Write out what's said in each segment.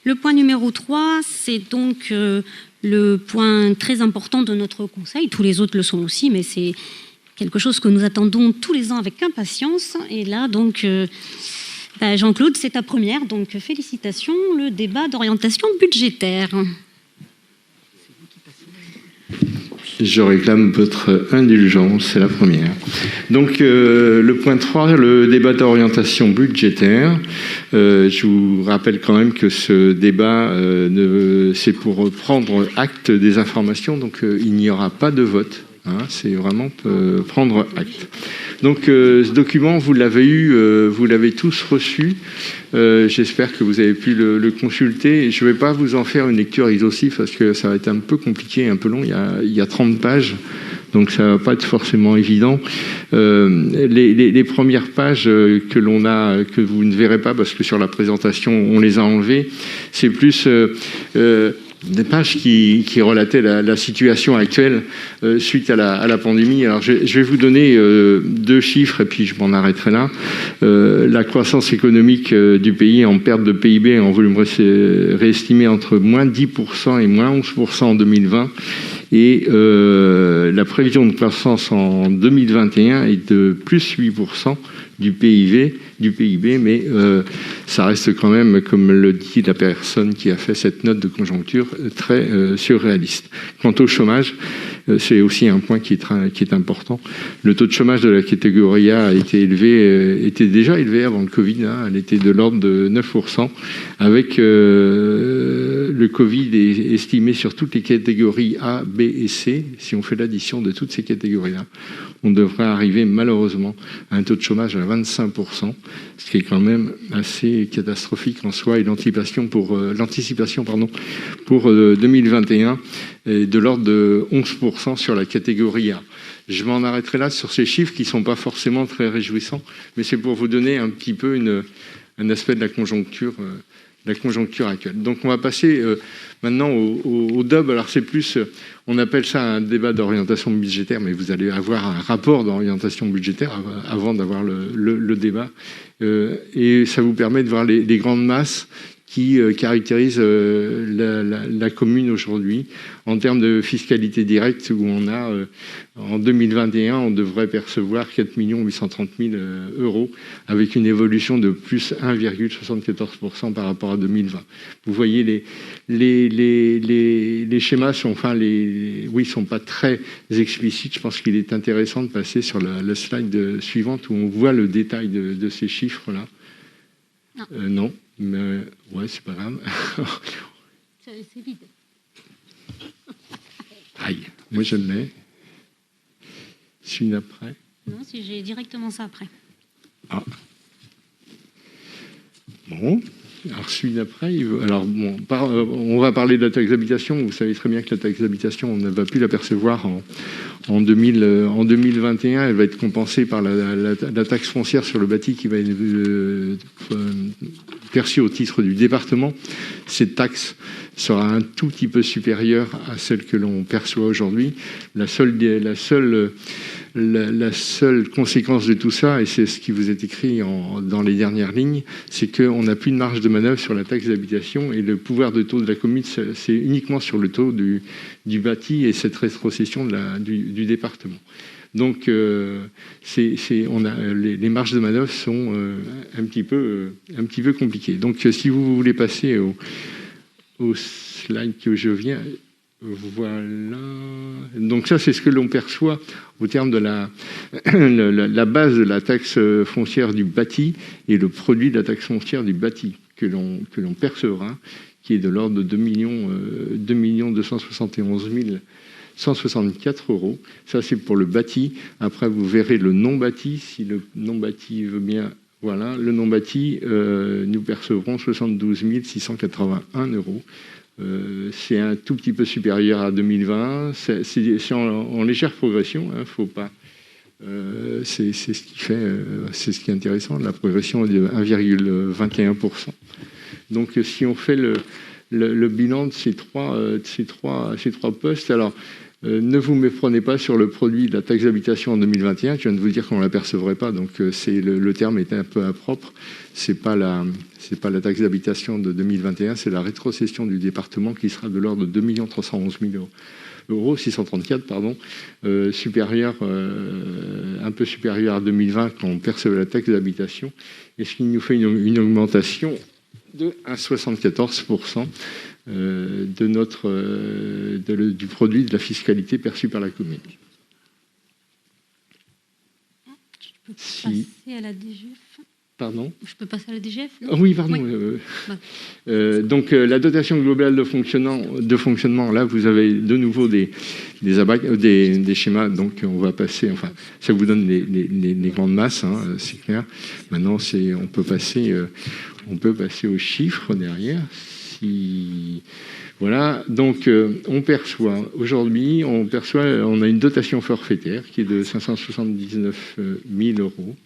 Le point numéro 3, c'est donc le point très important de notre conseil. Tous les autres le sont aussi, mais c'est quelque chose que nous attendons tous les ans avec impatience. Et là, donc, Jean-Claude, c'est ta première, donc félicitations, le débat d'orientation budgétaire. Je réclame votre indulgence, c'est la première. Donc, le point 3, le débat d'orientation budgétaire. Je vous rappelle quand même que ce débat, c'est pour prendre acte des informations, donc il n'y aura pas de vote. C'est vraiment prendre acte. Donc, ce document, vous l'avez tous reçu. J'espère que vous avez pu le consulter. Je ne vais pas vous en faire une lecture exhaustive parce que ça va être un peu compliqué, un peu long. Il y a 30 pages, donc ça ne va pas être forcément évident. Les premières pages que vous ne verrez pas parce que sur la présentation, on les a enlevées, c'est plus... des pages qui relataient la situation actuelle suite à la pandémie. Alors, je vais vous donner deux chiffres et puis je m'en arrêterai là. La croissance économique du pays en perte de PIB en volume réestimé entre moins 10% et moins 11% en 2020. Et la prévision de croissance en 2021 est de plus 8% du PIB, mais ça reste quand même, comme le dit la personne qui a fait cette note de conjoncture, très surréaliste. Quant au chômage, c'est aussi un point qui est important. Le taux de chômage de la catégorie A était déjà élevé avant le Covid. Elle était de l'ordre de 9%. Avec le Covid est estimé sur toutes les catégories A, B et C. Si on fait l'addition de toutes ces catégories-là, on devrait arriver malheureusement à un taux de chômage à 25%, ce qui est quand même assez catastrophique en soi. Et l'anticipation pour 2021 est de l'ordre de 11% sur la catégorie A. Je m'en arrêterai là sur ces chiffres qui ne sont pas forcément très réjouissants, mais c'est pour vous donner un petit peu un aspect de la conjoncture actuelle. Donc on va passer maintenant au DOB. Alors c'est plus, on appelle ça un débat d'orientation budgétaire, mais vous allez avoir un rapport d'orientation budgétaire avant d'avoir le débat. Et ça vous permet de voir les grandes masses qui caractérisent la commune aujourd'hui en termes de fiscalité directe, où on a, en 2021, on devrait percevoir 4 830 000 euros, avec une évolution de plus 1,74% par rapport à 2020. Vous voyez, les schémas sont, sont pas très explicites. Je pense qu'il est intéressant de passer sur la slide suivante, où on voit le détail de ces chiffres-là. Non. Mais ouais, c'est pas grave. C'est vide. Aïe, moi je l'ai. Celui d'après. Non, si j'ai directement ça après. Ah. Bon. Alors celui d'après, on va parler de la taxe d'habitation. Vous savez très bien que la taxe d'habitation, on ne va plus l'apercevoir en 2021. Elle va être compensée par la taxe foncière sur le bâti qui va être perçue au titre du département. Cette taxe sera un tout petit peu supérieure à celle que l'on perçoit aujourd'hui. La seule conséquence de tout ça, et c'est ce qui vous est écrit dans les dernières lignes, c'est qu'on n'a plus de marge de manœuvre sur la taxe d'habitation, et le pouvoir de taux de la commune, c'est uniquement sur le taux du bâti et cette rétrocession du département. Donc, les marges de manœuvre sont un petit peu compliquées. Donc, si vous voulez passer au slide que je viens... Voilà. Donc ça, c'est ce que l'on perçoit au terme de la base de la taxe foncière du bâti et le produit de la taxe foncière du bâti que l'on percevra, qui est de l'ordre de 2 271 164 euros. Ça, c'est pour le bâti. Après, vous verrez le non-bâti. Si le non-bâti veut bien... Voilà, le non-bâti, nous percevrons 72 681 euros. C'est un tout petit peu supérieur à 2020. C'est en légère progression. Faut pas. C'est ce qui fait, c'est ce qui est intéressant. La progression est de 1,21%. Donc, si on fait le bilan de ces trois postes, alors Ne vous méprenez pas sur le produit de la taxe d'habitation en 2021. Je viens de vous dire qu'on ne l'apercevrait pas, donc le terme est un peu impropre. C'est pas la taxe d'habitation de 2021, c'est la rétrocession du département qui sera de l'ordre de 2 311 000 euros, 634, pardon, un peu supérieur à 2020 quand on percevait la taxe d'habitation, et ce qui nous fait une augmentation de 74% du produit de la fiscalité perçue par la commune. Tu peux passer à la DGF. Pardon ? Je peux passer à la DGF, non ? Oui, pardon. Oui. Donc, la dotation globale de fonctionnement, là, vous avez de nouveau des schémas. Donc, on va passer. Enfin, ça vous donne les grandes masses, hein, c'est clair. Maintenant, on peut passer aux chiffres derrière. Voilà. Donc, on a une dotation forfaitaire qui est de 579 000 euros.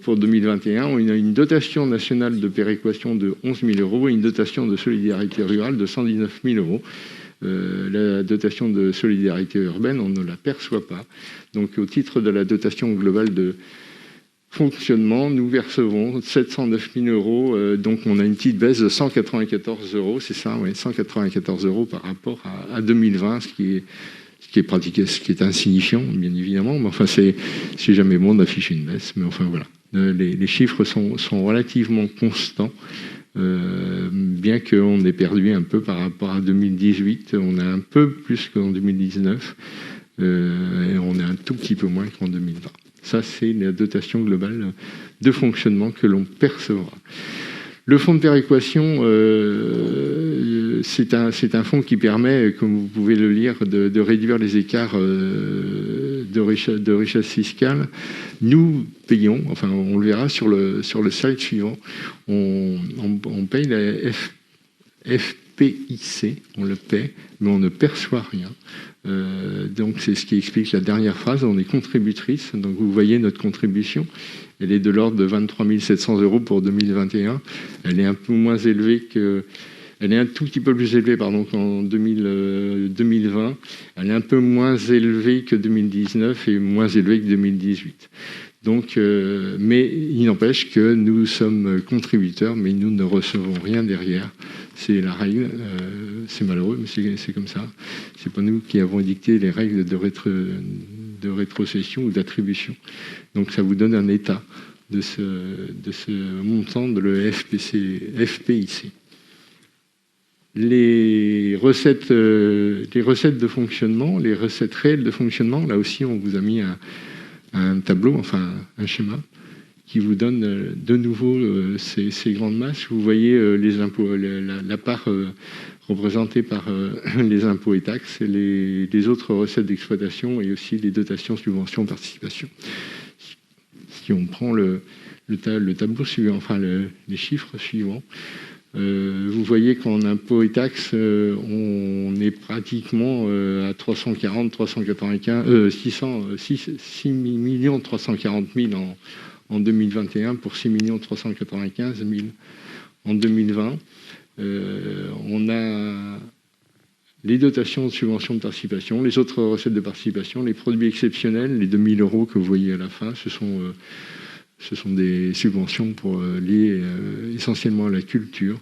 Pour 2021, on a une dotation nationale de péréquation de 11 000 euros et une dotation de solidarité rurale de 119 000 euros. La dotation de solidarité urbaine, on ne la perçoit pas. Donc, au titre de la dotation globale de fonctionnement, nous verserons 709 000 euros. Donc, on a une petite baisse de 194 euros, c'est ça, oui, 194 euros par rapport à 2020, ce qui est pratiqué, ce qui est insignifiant, bien évidemment, mais enfin, c'est jamais bon d'afficher une baisse, mais enfin, voilà. Les chiffres sont relativement constants, bien qu'on ait perdu un peu par rapport à 2018, on a un peu plus qu'en 2019, et on est un tout petit peu moins qu'en 2020. Ça, c'est la dotation globale de fonctionnement que l'on percevra. Le fonds de péréquation, c'est un fonds qui permet, comme vous pouvez le lire, de réduire les écarts de richesse fiscale. Nous payons, enfin on le verra sur le slide suivant, on paye la FPIC, on le paie, mais on ne perçoit rien. Donc c'est ce qui explique la dernière phrase, on est contributrice, donc vous voyez notre contribution. Elle est de l'ordre de 23 700 euros pour 2021. Elle est un peu moins élevée elle est un tout petit peu plus élevée qu'en 2020. Elle est un peu moins élevée que 2019 et moins élevée que 2018. Donc, mais il n'empêche que nous sommes contributeurs, mais nous ne recevons rien derrière. C'est la règle. C'est malheureux, mais c'est comme ça. C'est pas nous qui avons édicté les règles de rétrocession ou d'attribution. Donc, ça vous donne un état de ce montant de le FPIC. Les recettes de fonctionnement, les recettes réelles de fonctionnement, là aussi, on vous a mis un tableau, enfin un schéma, qui vous donne de nouveau ces grandes masses. Vous voyez les impôts, la part représentée par les impôts et taxes, et les autres recettes d'exploitation et aussi les dotations, subventions, participations. Si on prend le tableau suivant, enfin les chiffres suivants, vous voyez qu'en impôts et taxes, on est pratiquement à 340, 395, 6 340 000 en 2021 pour 6 395 000 en 2020. On a les dotations de subventions de participation, les autres recettes de participation, les produits exceptionnels, les 2 000 euros que vous voyez à la fin, ce sont des subventions liées essentiellement à la culture.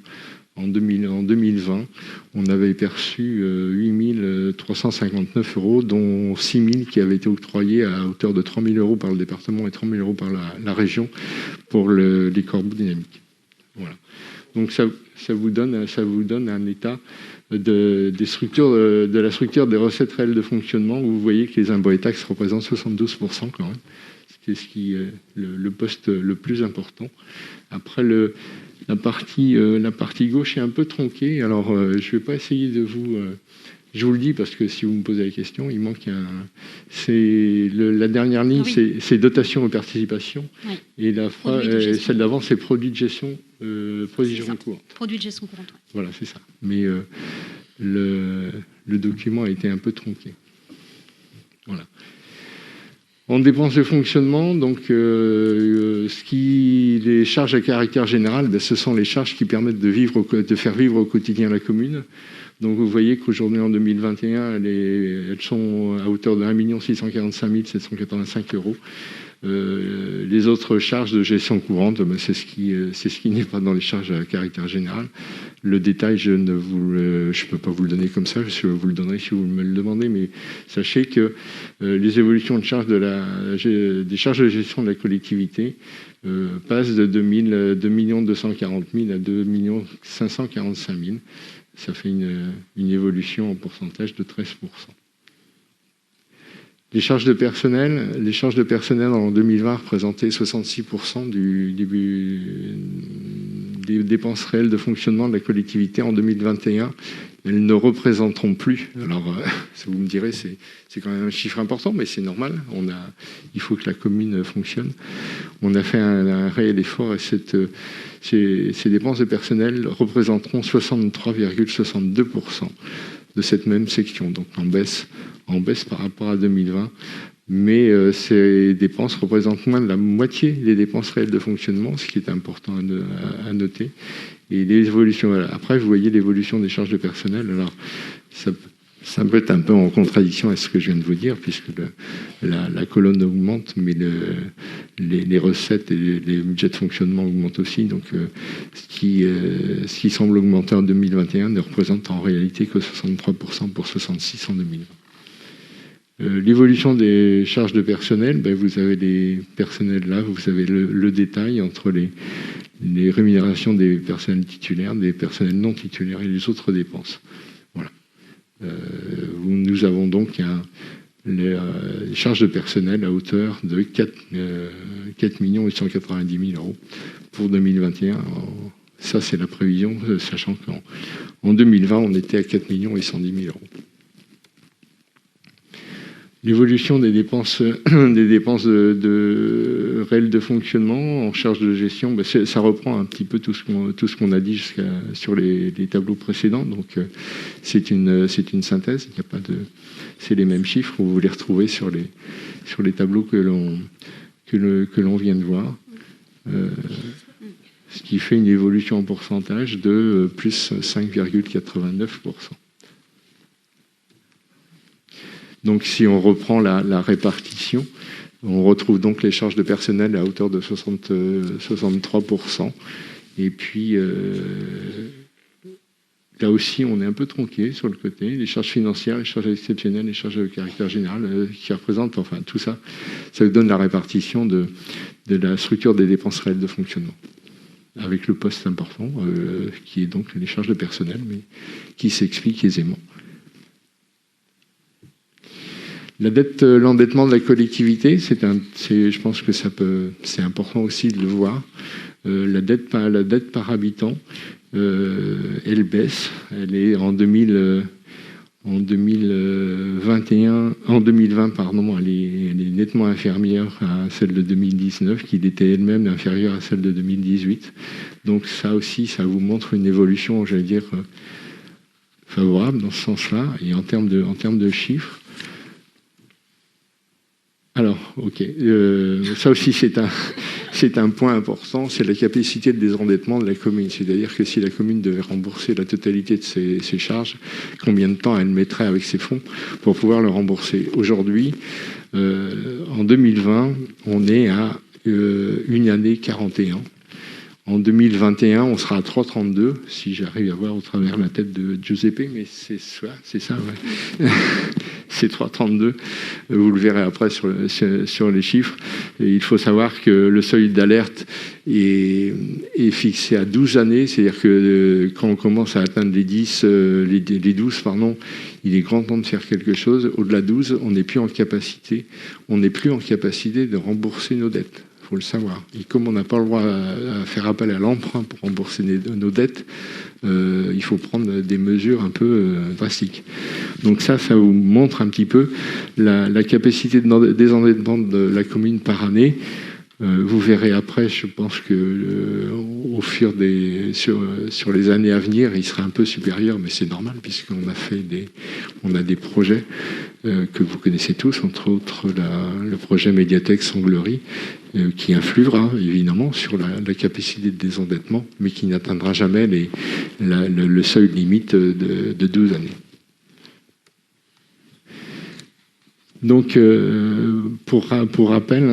En 2020, on avait perçu 8 359 euros, dont 6 000 qui avaient été octroyés à hauteur de 3 000 euros par le département et 3 000 euros par la région pour les corbeaux dynamiques. Voilà. Donc ça vous donne un état de la structure des recettes réelles de fonctionnement. Où vous voyez que les impôts et taxes représentent 72% quand même. C'est ce qui est le poste le plus important. Après, la partie gauche est un peu tronquée. Alors, je ne vais pas essayer de vous... je vous le dis parce que si vous me posez la question, il manque la dernière ligne, c'est dotation et participation. Oui. Et celle d'avant, c'est produits de gestion, produits de gestion courante. Produits de gestion courante. Ouais. Voilà, c'est ça. Mais le document a été un peu tronqué. Voilà. En dépenses de fonctionnement, donc, les charges à caractère général, ce sont les charges qui permettent de faire vivre au quotidien la commune. Donc vous voyez qu'aujourd'hui, en 2021, elles sont à hauteur de 1 645 785 €. Les autres charges de gestion courante, c'est ce qui n'est pas dans les charges à caractère général. Le détail, je ne peux pas vous le donner comme ça, je vous le donnerai si vous me le demandez, mais sachez que les évolutions de charges des charges de gestion de la collectivité passent de 2 240 000 à 2 545 000. Ça fait une évolution en pourcentage de 13%. Les charges de personnel en 2020 représentaient 66% des dépenses réelles de fonctionnement de la collectivité. En 2021, elles ne représenteront plus. Alors, vous me direz, c'est quand même un chiffre important, mais c'est normal. Il faut que la commune fonctionne. On a fait un réel effort et ces dépenses de personnel représenteront 63,62% de cette même section, donc en baisse par rapport à 2020. Mais ces dépenses représentent moins de la moitié des dépenses réelles de fonctionnement, ce qui est important à noter. Et les évolutions, après, vous voyez l'évolution des charges de personnel. Alors, ça peut être un peu en contradiction avec ce que je viens de vous dire, puisque la colonne augmente, mais les recettes et les budgets de fonctionnement augmentent aussi. Donc, ce qui semble augmenter en 2021 ne représente en réalité que 63% pour 66% en 2020. L'évolution des charges de personnel, vous avez les personnels là, vous avez le détail entre les rémunérations des personnels titulaires, des personnels non titulaires et les autres dépenses. Voilà. Nous avons donc les charges de personnel à hauteur de 4 890 000 € pour 2021. Ça, c'est la prévision, sachant qu'en 2020, on était à 4 810 000 €. L'évolution des dépenses de réelles de fonctionnement en charge de gestion, ça reprend un petit peu tout ce qu'on a dit sur les tableaux précédents. Donc c'est une synthèse. Il y a pas c'est les mêmes chiffres. Vous les retrouvez sur les tableaux que l'on vient de voir. Ce qui fait une évolution en pourcentage de plus 5,89%. Donc si on reprend la répartition, on retrouve donc les charges de personnel à hauteur de 63%. Et puis là aussi, on est un peu tronqué sur le côté. Les charges financières, les charges exceptionnelles, les charges de caractère général qui représentent, enfin tout ça, ça donne la répartition de la structure des dépenses réelles de fonctionnement. Avec le poste important, qui est donc les charges de personnel, mais qui s'explique aisément. L'endettement de la collectivité, je pense que c'est important aussi de le voir. La dette par habitant, elle baisse. Elle est en 2020, pardon, elle est nettement inférieure à celle de 2019, qui était elle-même inférieure à celle de 2018. Donc ça aussi, ça vous montre une évolution, j'allais dire, favorable dans ce sens-là. Et en termes de chiffres, alors, ok, ça aussi c'est un point important, c'est la capacité de désendettement de la commune. C'est-à-dire que si la commune devait rembourser la totalité de ses charges, combien de temps elle mettrait avec ses fonds pour pouvoir le rembourser? Aujourd'hui, en 2020, on est à 1 année 41. En 2021, on sera à 3,32, si j'arrive à voir au travers la tête de Giuseppe, mais c'est ça, ouais. C'est 3,32. Vous le verrez après sur les chiffres. Et il faut savoir que le seuil d'alerte est fixé à 12 années, c'est-à-dire que quand on commence à atteindre les 12, il est grand temps de faire quelque chose. Au-delà de 12, on n'est plus en capacité de rembourser nos dettes. Il faut le savoir. Et comme on n'a pas le droit à faire appel à l'emprunt pour rembourser nos dettes, il faut prendre des mesures un peu drastiques. Donc ça vous montre un petit peu la capacité de désendettement de la commune par année. Vous verrez après, je pense que au fur sur les années à venir, il sera un peu supérieur, mais c'est normal puisqu'on a des projets que vous connaissez tous, entre autres le projet Médiathèque Sanglerie, qui influera évidemment sur la capacité de désendettement, mais qui n'atteindra jamais le seuil limite de 12 années. Donc, pour rappel,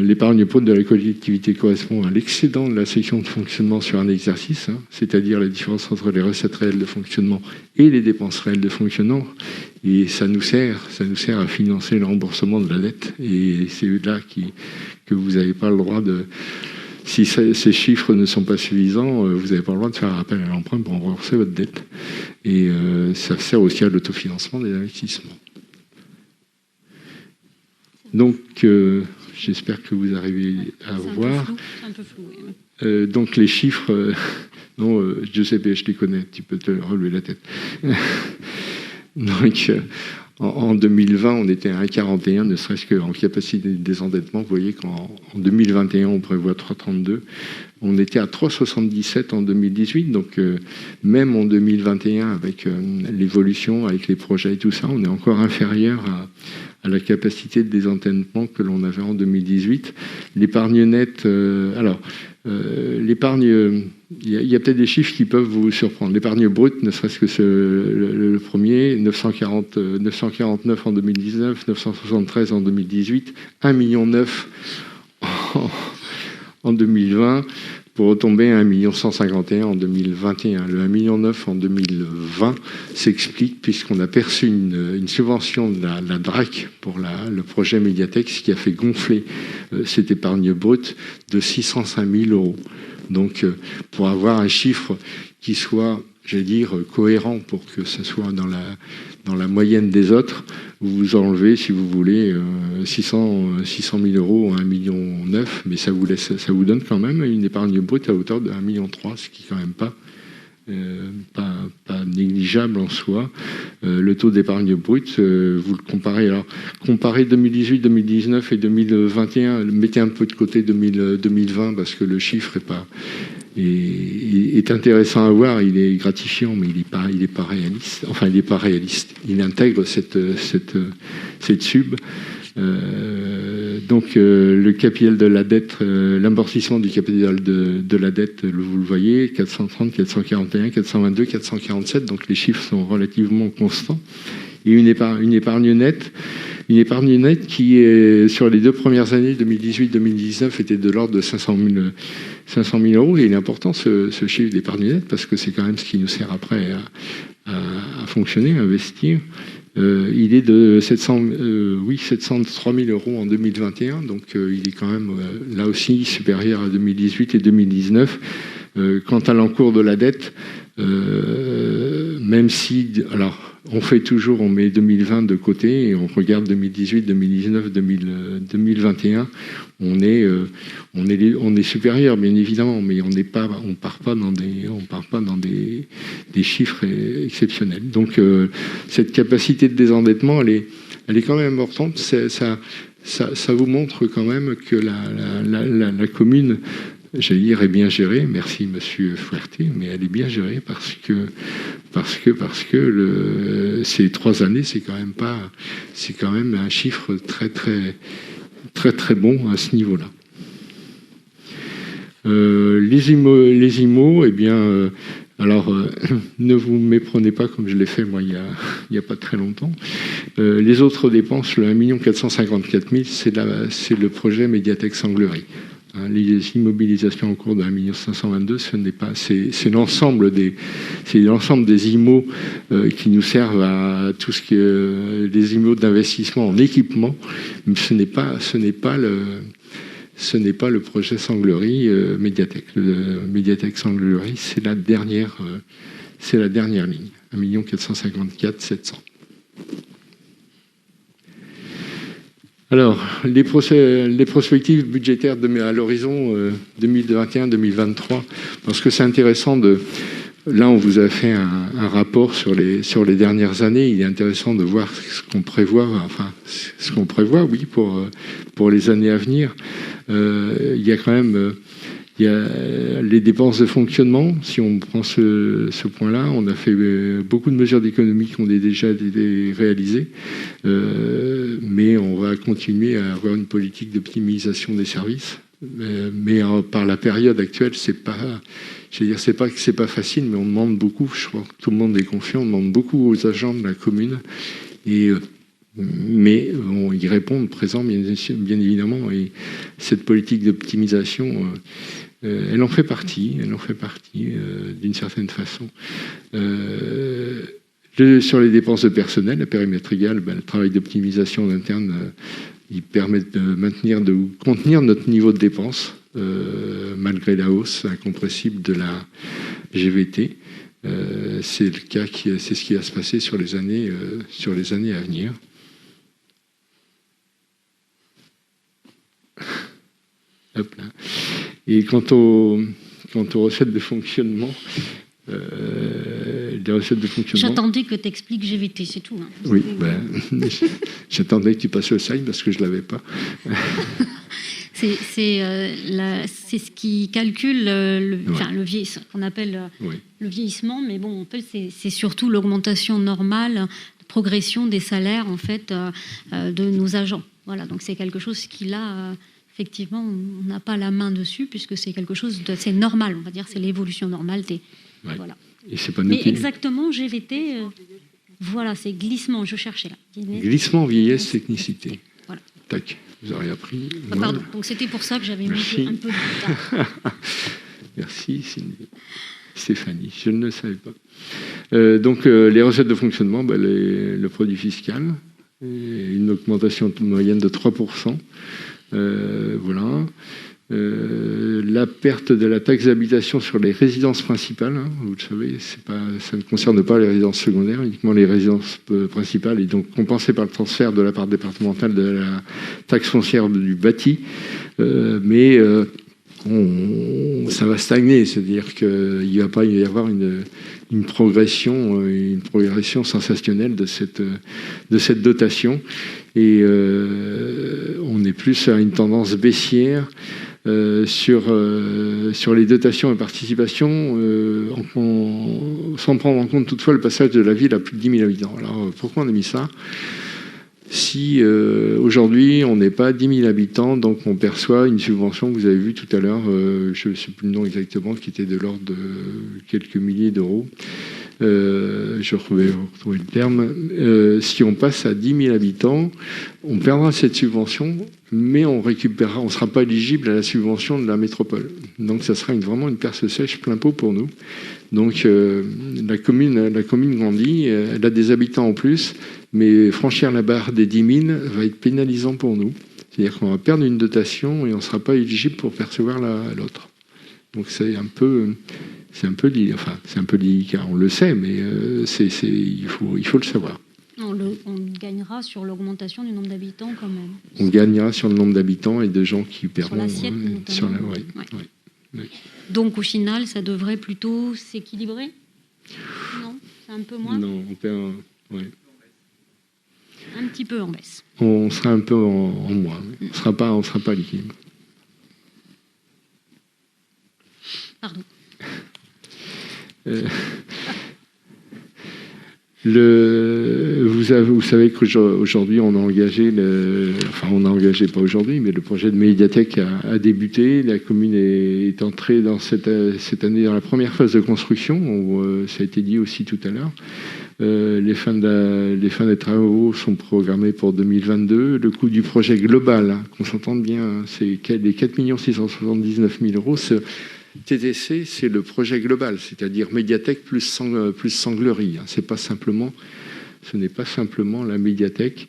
l'épargne brute de la collectivité correspond à l'excédent de la section de fonctionnement sur un exercice, c'est-à-dire la différence entre les recettes réelles de fonctionnement et les dépenses réelles de fonctionnement. Et ça nous sert à financer le remboursement de la dette. Et c'est là que vous n'avez pas le droit de... Si ces chiffres ne sont pas suffisants, vous n'avez pas le droit de faire appel à l'emprunt pour rembourser votre dette. Et ça sert aussi à l'autofinancement des investissements. Donc, j'espère que vous arrivez à voir. C'est un peu flou, oui. Donc, les chiffres... non, Giuseppe, je les connais, tu peux te relever la tête. Donc, en 2020, on était à 1,41, ne serait-ce qu'en capacité de désendettement. Vous voyez qu'en 2021, on prévoit 3,32. On était à 3,77 en 2018. Donc, même en 2021, avec l'évolution, avec les projets et tout ça, on est encore inférieur à la capacité de désendettement que l'on avait en 2018. L'épargne nette... l'épargne... Il y a peut-être des chiffres qui peuvent vous surprendre. L'épargne brute, ne serait-ce que le premier, 949 en 2019, 973 en 2018, 1,9 million en 2020, pour retomber à 1,151 en 2021. Le 1,9 million en 2020 s'explique puisqu'on a perçu une subvention de la DRAC pour le projet Médiathèque, ce qui a fait gonfler cette épargne brute de 605 000 €. Donc, pour avoir un chiffre qui soit, j'allais dire, cohérent pour que ça soit dans la moyenne des autres, vous enlevez, si vous voulez, 600 000 € à 1,9 million, mais ça vous donne quand même une épargne brute à hauteur de 1,3 million, ce qui est quand même pas négligeable en soi. Le taux d'épargne brute, vous le comparez. Alors, comparez 2018, 2019 et 2021, mettez un peu de côté 2020 parce que le chiffre est intéressant à voir, il est gratifiant, mais il n'est pas réaliste. Enfin, il n'est pas réaliste. Il intègre cette sub. Donc, le capital de la dette, l'amortissement du capital de la dette, vous le voyez, 430, 441, 422, 447, donc les chiffres sont relativement constants. Et une épargne nette qui, sur les 2 premières années, 2018-2019, était de l'ordre de 500 000 €. Et il est important ce chiffre d'épargne nette parce que c'est quand même ce qui nous sert après à fonctionner, à investir. Il est de 703 000 € en 2021, donc il est quand même là aussi supérieur à 2018 et 2019. Quant à l'encours de la dette, même si... Alors, on met 2020 de côté et on regarde 2018, 2019, 2021. On est supérieur, bien évidemment, mais on part pas dans des chiffres exceptionnels. Donc, cette capacité de désendettement, elle est quand même importante. Ça vous montre quand même que la commune, j'allais dire, est bien gérée. Très Monsieur Fouerté, mais elle est bien gérée parce que ces 3 années, c'est quand même un chiffre très bon à ce niveau-là. Les IMO, eh bien, ne vous méprenez pas comme je l'ai fait moi il y a pas très longtemps. Les autres dépenses, le 1 454 000, c'est le projet Médiathèque Sanglerie. Les immobilisations en cours de 1 522 000, ce n'est pas, c'est l'ensemble des IMO qui nous servent à tout ce qui est des IMO d'investissement en équipement, mais ce n'est pas le projet Sanglerie Médiathèque. Le Médiathèque Sanglerie, c'est la dernière ligne, 1 454 700. Alors, les prospectives budgétaires à l'horizon 2021-2023, parce que c'est intéressant là, on vous a fait un rapport sur les dernières années. Il est intéressant de voir ce qu'on prévoit, oui, pour les années à venir. Il y a quand même les dépenses de fonctionnement. Si on prend ce point-là, on a fait beaucoup de mesures d'économie qui ont déjà été réalisées, mais on va continuer à avoir une politique d'optimisation des services. Mais par la période actuelle, c'est pas que c'est pas facile, mais on demande beaucoup. Je crois que tout le monde est confiant. On demande beaucoup aux agents de la commune, mais bon, ils répondent présents, bien évidemment. Et cette politique d'optimisation, elle en fait partie. Elle en fait partie d'une certaine façon. Sur les dépenses de personnel, à périmètre égal, le travail d'optimisation en interne, il permet de contenir notre niveau de dépenses malgré la hausse incompressible de la GVT. C'est le cas c'est ce qui va se passer sur les années à venir. Hop là. Et quant aux recettes de fonctionnement, j'attendais que tu expliques GVT, c'est tout. Hein. Oui, j'attendais que tu passes le slide parce que je ne l'avais pas. C'est ce qui calcule le vieillissement, qu'on appelle le vieillissement, mais bon, en fait, c'est surtout l'augmentation normale, de progression des salaires en fait de nos agents. Voilà, donc c'est quelque chose qui là, effectivement, on n'a pas la main dessus puisque c'est quelque chose c'est normal, on va dire, c'est l'évolution normale des. Ouais. Voilà. Et c'est pas noté. Mais exactement, GVT, voilà, c'est glissement, je cherchais là. Glissement, vieillesse, technicité. Voilà. Tac, vous auriez appris. Pardon, donc c'était pour ça que j'avais mis un peu de retard. Merci Stéphanie, je ne le savais pas. Donc les recettes de fonctionnement, le produit fiscal, une augmentation moyenne de 3%. Voilà. La perte de la taxe d'habitation sur les résidences principales, hein, vous le savez, ça ne concerne pas les résidences secondaires, uniquement les résidences principales, et donc compensée par le transfert de la part départementale de la taxe foncière du bâti. Mais ça va stagner, c'est-à-dire qu'il ne va pas y avoir une progression sensationnelle de cette dotation. Et on est plus à une tendance baissière sur les dotations et participations, sans prendre en compte toutefois le passage de la ville à plus de 10 000 habitants. Alors pourquoi on a mis ça ? Si aujourd'hui on n'est pas à 10 000 habitants, donc on perçoit une subvention que vous avez vue tout à l'heure, je ne sais plus le nom exactement, qui était de l'ordre de quelques milliers d'euros. Je vais retrouver le terme. Si on passe à 10 000 habitants, on perdra cette subvention, mais on ne sera pas éligible à la subvention de la métropole. Donc ça sera vraiment une perce sèche plein pot pour nous. Donc la commune grandit, elle a des habitants en plus, mais franchir la barre des 10 000 va être pénalisant pour nous. C'est-à-dire qu'on va perdre une dotation et on ne sera pas éligible pour percevoir l'autre. Donc c'est un peu délicat, on le sait, mais il faut le savoir. On gagnera sur l'augmentation du nombre d'habitants quand même. On gagnera sur le nombre d'habitants et de gens qui perdront. Sur l'assiette, Oui. Donc au final, ça devrait plutôt s'équilibrer ? Non, c'est un peu moins ? Non, on perd... Un petit peu en baisse. On sera un peu en moins. On sera pas à l'équilibre. Pardon. Vous savez qu'aujourd'hui on a engagé, pas aujourd'hui, mais le projet de médiathèque a débuté. La commune est entrée dans cette année dans la première phase de construction. Ça a été dit aussi tout à l'heure. Les fins des travaux sont programmées pour 2022. Le coût du projet global, qu'on s'entende bien, c'est les 4 679 000 euros. TTC, c'est le projet global, c'est-à-dire médiathèque plus sanglerie. Ce n'est pas simplement la médiathèque.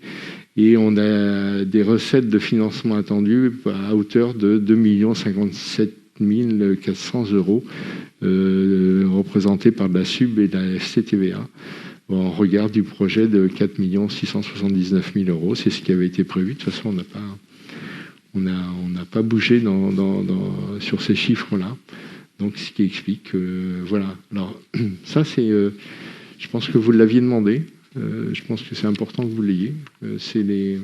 Et on a des recettes de financement attendues à hauteur de 2 057 400 euros, représentés par de la SUB et de la FCTVA. En regard du projet de 4 679 000 euros, c'est ce qui avait été prévu. De toute façon, on n'a pas bougé sur ces chiffres-là. Donc, ce qui explique, voilà. Alors, ça, c'est, je pense que vous l'aviez demandé. Je pense que c'est important que vous l'ayez. C'est le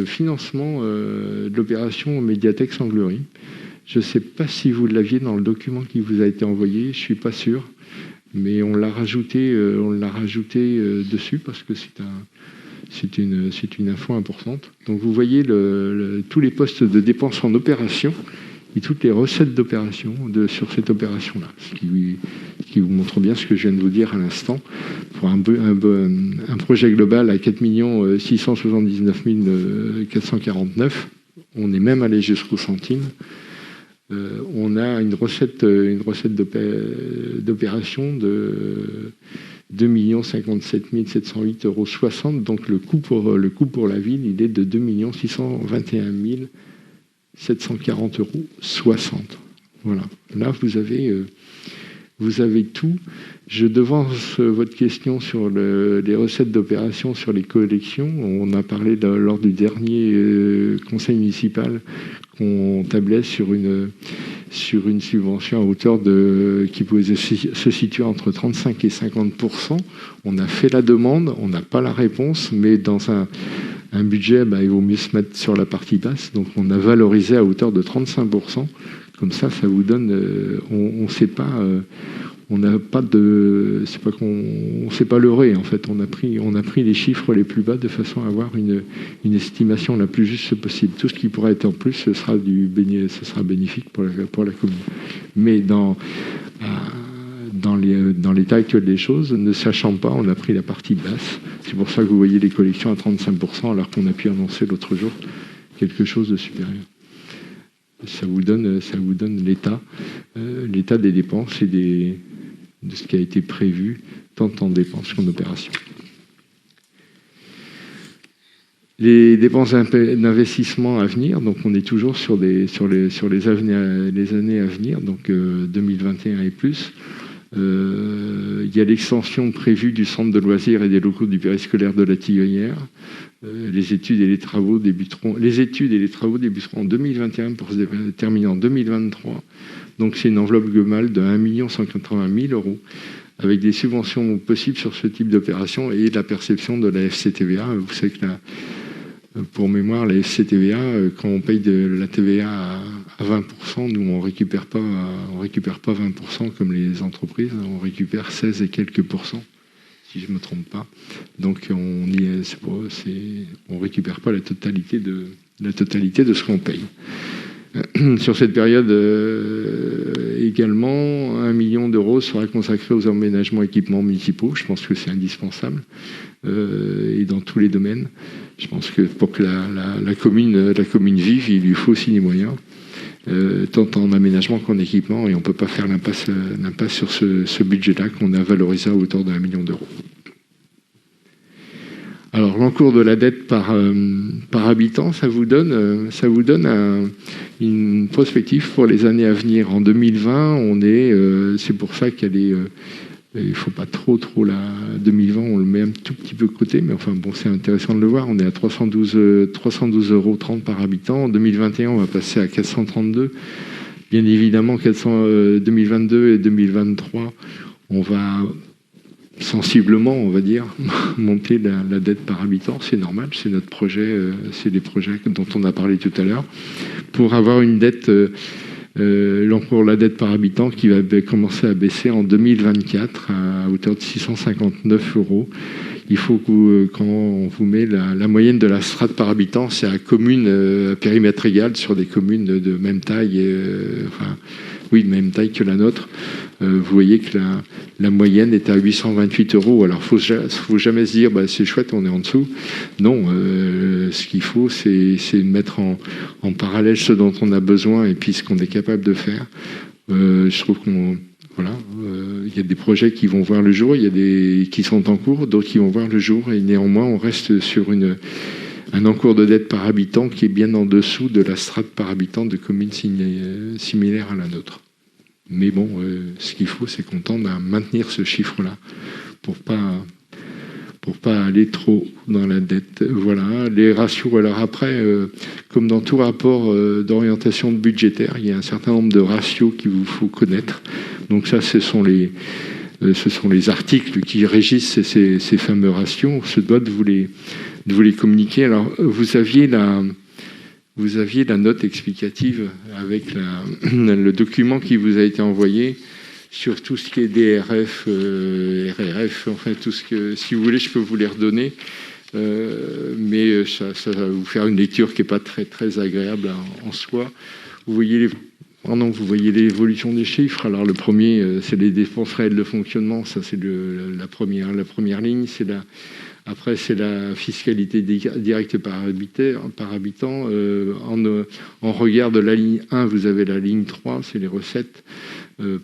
financement de l'opération Médiathèque Sanglerie. Je ne sais pas si vous l'aviez dans le document qui vous a été envoyé. Je ne suis pas sûr, mais on l'a rajouté dessus parce que c'est une info importante. Donc, vous voyez tous les postes de dépenses en opération et toutes les recettes d'opération sur cette opération-là, ce qui vous montre bien ce que je viens de vous dire à l'instant. Pour un projet global à 4 679 449, on est même allé jusqu'au centime. On a une recette d'opération de 2 57 708,60 €. Donc le coût pour la ville, il est de 2 621 740,60 €. Voilà. Là, vous avez tout. Je devance votre question sur les recettes d'opération sur les collections. On a parlé lors du dernier conseil municipal qu'on tablait sur une subvention à hauteur qui pouvait se situer entre 35 et 50%. On a fait la demande, on n'a pas la réponse, mais dans un budget, il vaut mieux se mettre sur la partie basse. Donc on a valorisé à hauteur de 35%. Comme ça vous donne, on ne sait pas, on n'a pas de, c'est pas on s'est pas leurré en fait. On a pris les chiffres les plus bas de façon à avoir une estimation la plus juste possible. Tout ce qui pourra être en plus, ce sera bénéfique pour la commune. Mais dans l'état actuel des choses, ne sachant pas, on a pris la partie basse. C'est pour ça que vous voyez les collections à 35%, alors qu'on a pu annoncer l'autre jour quelque chose de supérieur. Ça vous donne l'état des dépenses et de ce qui a été prévu, tant en dépenses qu'en opérations. Les dépenses d'investissement à venir, donc on est toujours sur les années à venir, donc 2021 et plus. Il y a l'extension prévue du centre de loisirs et des locaux du périscolaire de la Tillonnière. Les études et les travaux débuteront en 2021 pour se terminer en 2023. Donc c'est une enveloppe globale de 1 180 000 €, avec des subventions possibles sur ce type d'opération et la perception de la FCTVA. Vous savez que pour mémoire, la FCTVA, quand on paye de la TVA à 20%, nous on récupère pas 20% comme les entreprises, on récupère 16 et quelques pourcents, si je me trompe pas. Donc on récupère pas la totalité de ce qu'on paye. Sur cette période également, 1 million € sera consacré aux emménagements équipements municipaux. Je pense que c'est indispensable et dans tous les domaines. Je pense que pour que la commune vive, il lui faut aussi des moyens, tant en aménagement qu'en équipement, et on ne peut pas faire l'impasse sur ce budget-là qu'on a valorisé à hauteur d'1 million €. Alors, l'encours de la dette par habitant, ça vous donne une perspective pour les années à venir. En 2020, c'est pour ça il ne faut pas trop 2020, on le met un tout petit peu de côté, mais enfin bon, c'est intéressant de le voir. On est à 312,30 € par habitant. En 2021, on va passer à 432. Bien évidemment, 2022 et 2023, on va sensiblement, on va dire, monter la dette par habitant. C'est normal, c'est notre projet, c'est les projets dont on a parlé tout à l'heure. Pour avoir une dette, l'encours de la dette par habitant qui va commencer à baisser en 2024 à hauteur de 659 €. Il faut que quand on vous met la moyenne de la strate par habitant, c'est à commune à périmètre égal sur des communes de même taille, de même taille que la nôtre. Vous voyez que la moyenne est à 828 €. Alors, faut jamais se dire, c'est chouette, on est en dessous. Non, ce qu'il faut, c'est mettre en parallèle ce dont on a besoin et puis ce qu'on est capable de faire. Je trouve il y a des projets qui vont voir le jour, il y a des qui sont en cours, d'autres qui vont voir le jour, et néanmoins, on reste sur un encours de dette par habitant qui est bien en dessous de la strate par habitant de communes similaires à la nôtre. Mais bon, ce qu'il faut, c'est qu'on tende à maintenir ce chiffre-là pour pas pour pas aller trop dans la dette. Voilà, les ratios. Alors après, comme dans tout rapport d'orientation budgétaire, il y a un certain nombre de ratios qu'il vous faut connaître. Donc ça, ce sont les articles qui régissent ces fameux ratios. On se doit de vous les communiquer. Alors, vous aviez la note explicative avec le document qui vous a été envoyé sur tout ce qui est DRF, RRF, enfin tout ce que, si vous voulez, je peux vous les redonner, mais ça va vous faire une lecture qui n'est pas très, très agréable en soi. Vous voyez l'évolution des chiffres. Alors le premier, c'est les dépenses réelles de fonctionnement, ça c'est la première ligne, après, c'est la fiscalité directe par habitant. En regard de la ligne 1, vous avez la ligne 3, c'est les recettes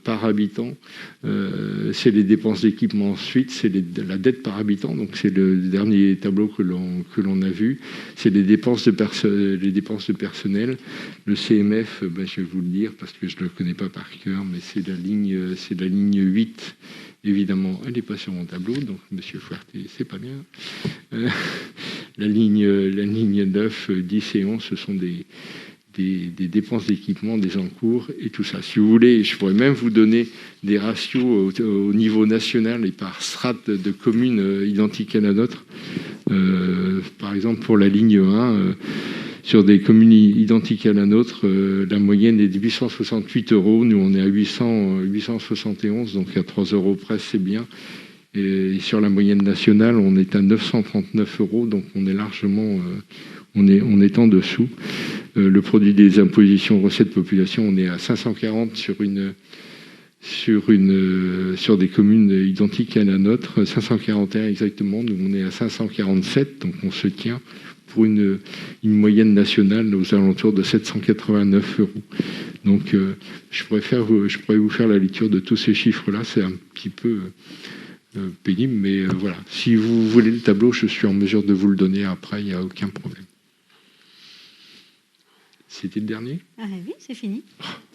par habitant. C'est les dépenses d'équipement ensuite, c'est la dette par habitant. Donc, c'est le dernier tableau que l'on a vu. C'est les dépenses de personnel. Le CMF, je vais vous le dire parce que je ne le connais pas par cœur, mais c'est la ligne 8. Évidemment, elle n'est pas sur mon tableau, donc Monsieur Fouerté, c'est pas bien. La ligne 9, 10 et 11, ce sont des dépenses d'équipement, des encours et tout ça. Si vous voulez, je pourrais même vous donner des ratios au niveau national et par strate de communes identiques à la nôtre. Par exemple, pour la ligne 1, sur des communes identiques à la nôtre, la moyenne est de 868 €. Nous, on est à 871, donc à 3 € près, c'est bien. Et sur la moyenne nationale, on est à 939 €, donc on est largement, on est en dessous. Le produit des impositions recettes population, on est à 540 sur des communes identiques à la nôtre, 541 exactement. Nous, on est à 547, donc on se tient pour une moyenne nationale aux alentours de 789 €. Donc, je pourrais vous faire la lecture de tous ces chiffres-là. C'est un petit peu pénible, mais voilà. Si vous voulez le tableau, je suis en mesure de vous le donner après, il n'y a aucun problème. C'était le dernier ? Ah oui, c'est fini.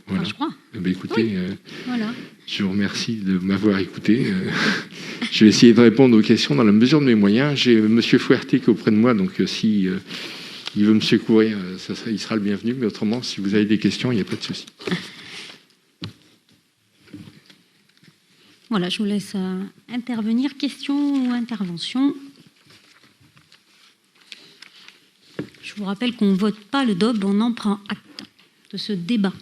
Voilà. Enfin, je crois. Écoutez, oui. Voilà. Je vous remercie de m'avoir écouté. Je vais essayer de répondre aux questions dans la mesure de mes moyens. J'ai M. Fouerté qui est auprès de moi, donc si il veut me secourir, il sera le bienvenu. Mais autrement, si vous avez des questions, il n'y a pas de souci. Voilà, je vous laisse intervenir. Questions ou interventions ? Je vous rappelle qu'on ne vote pas le DOB, on en prend acte de ce débat.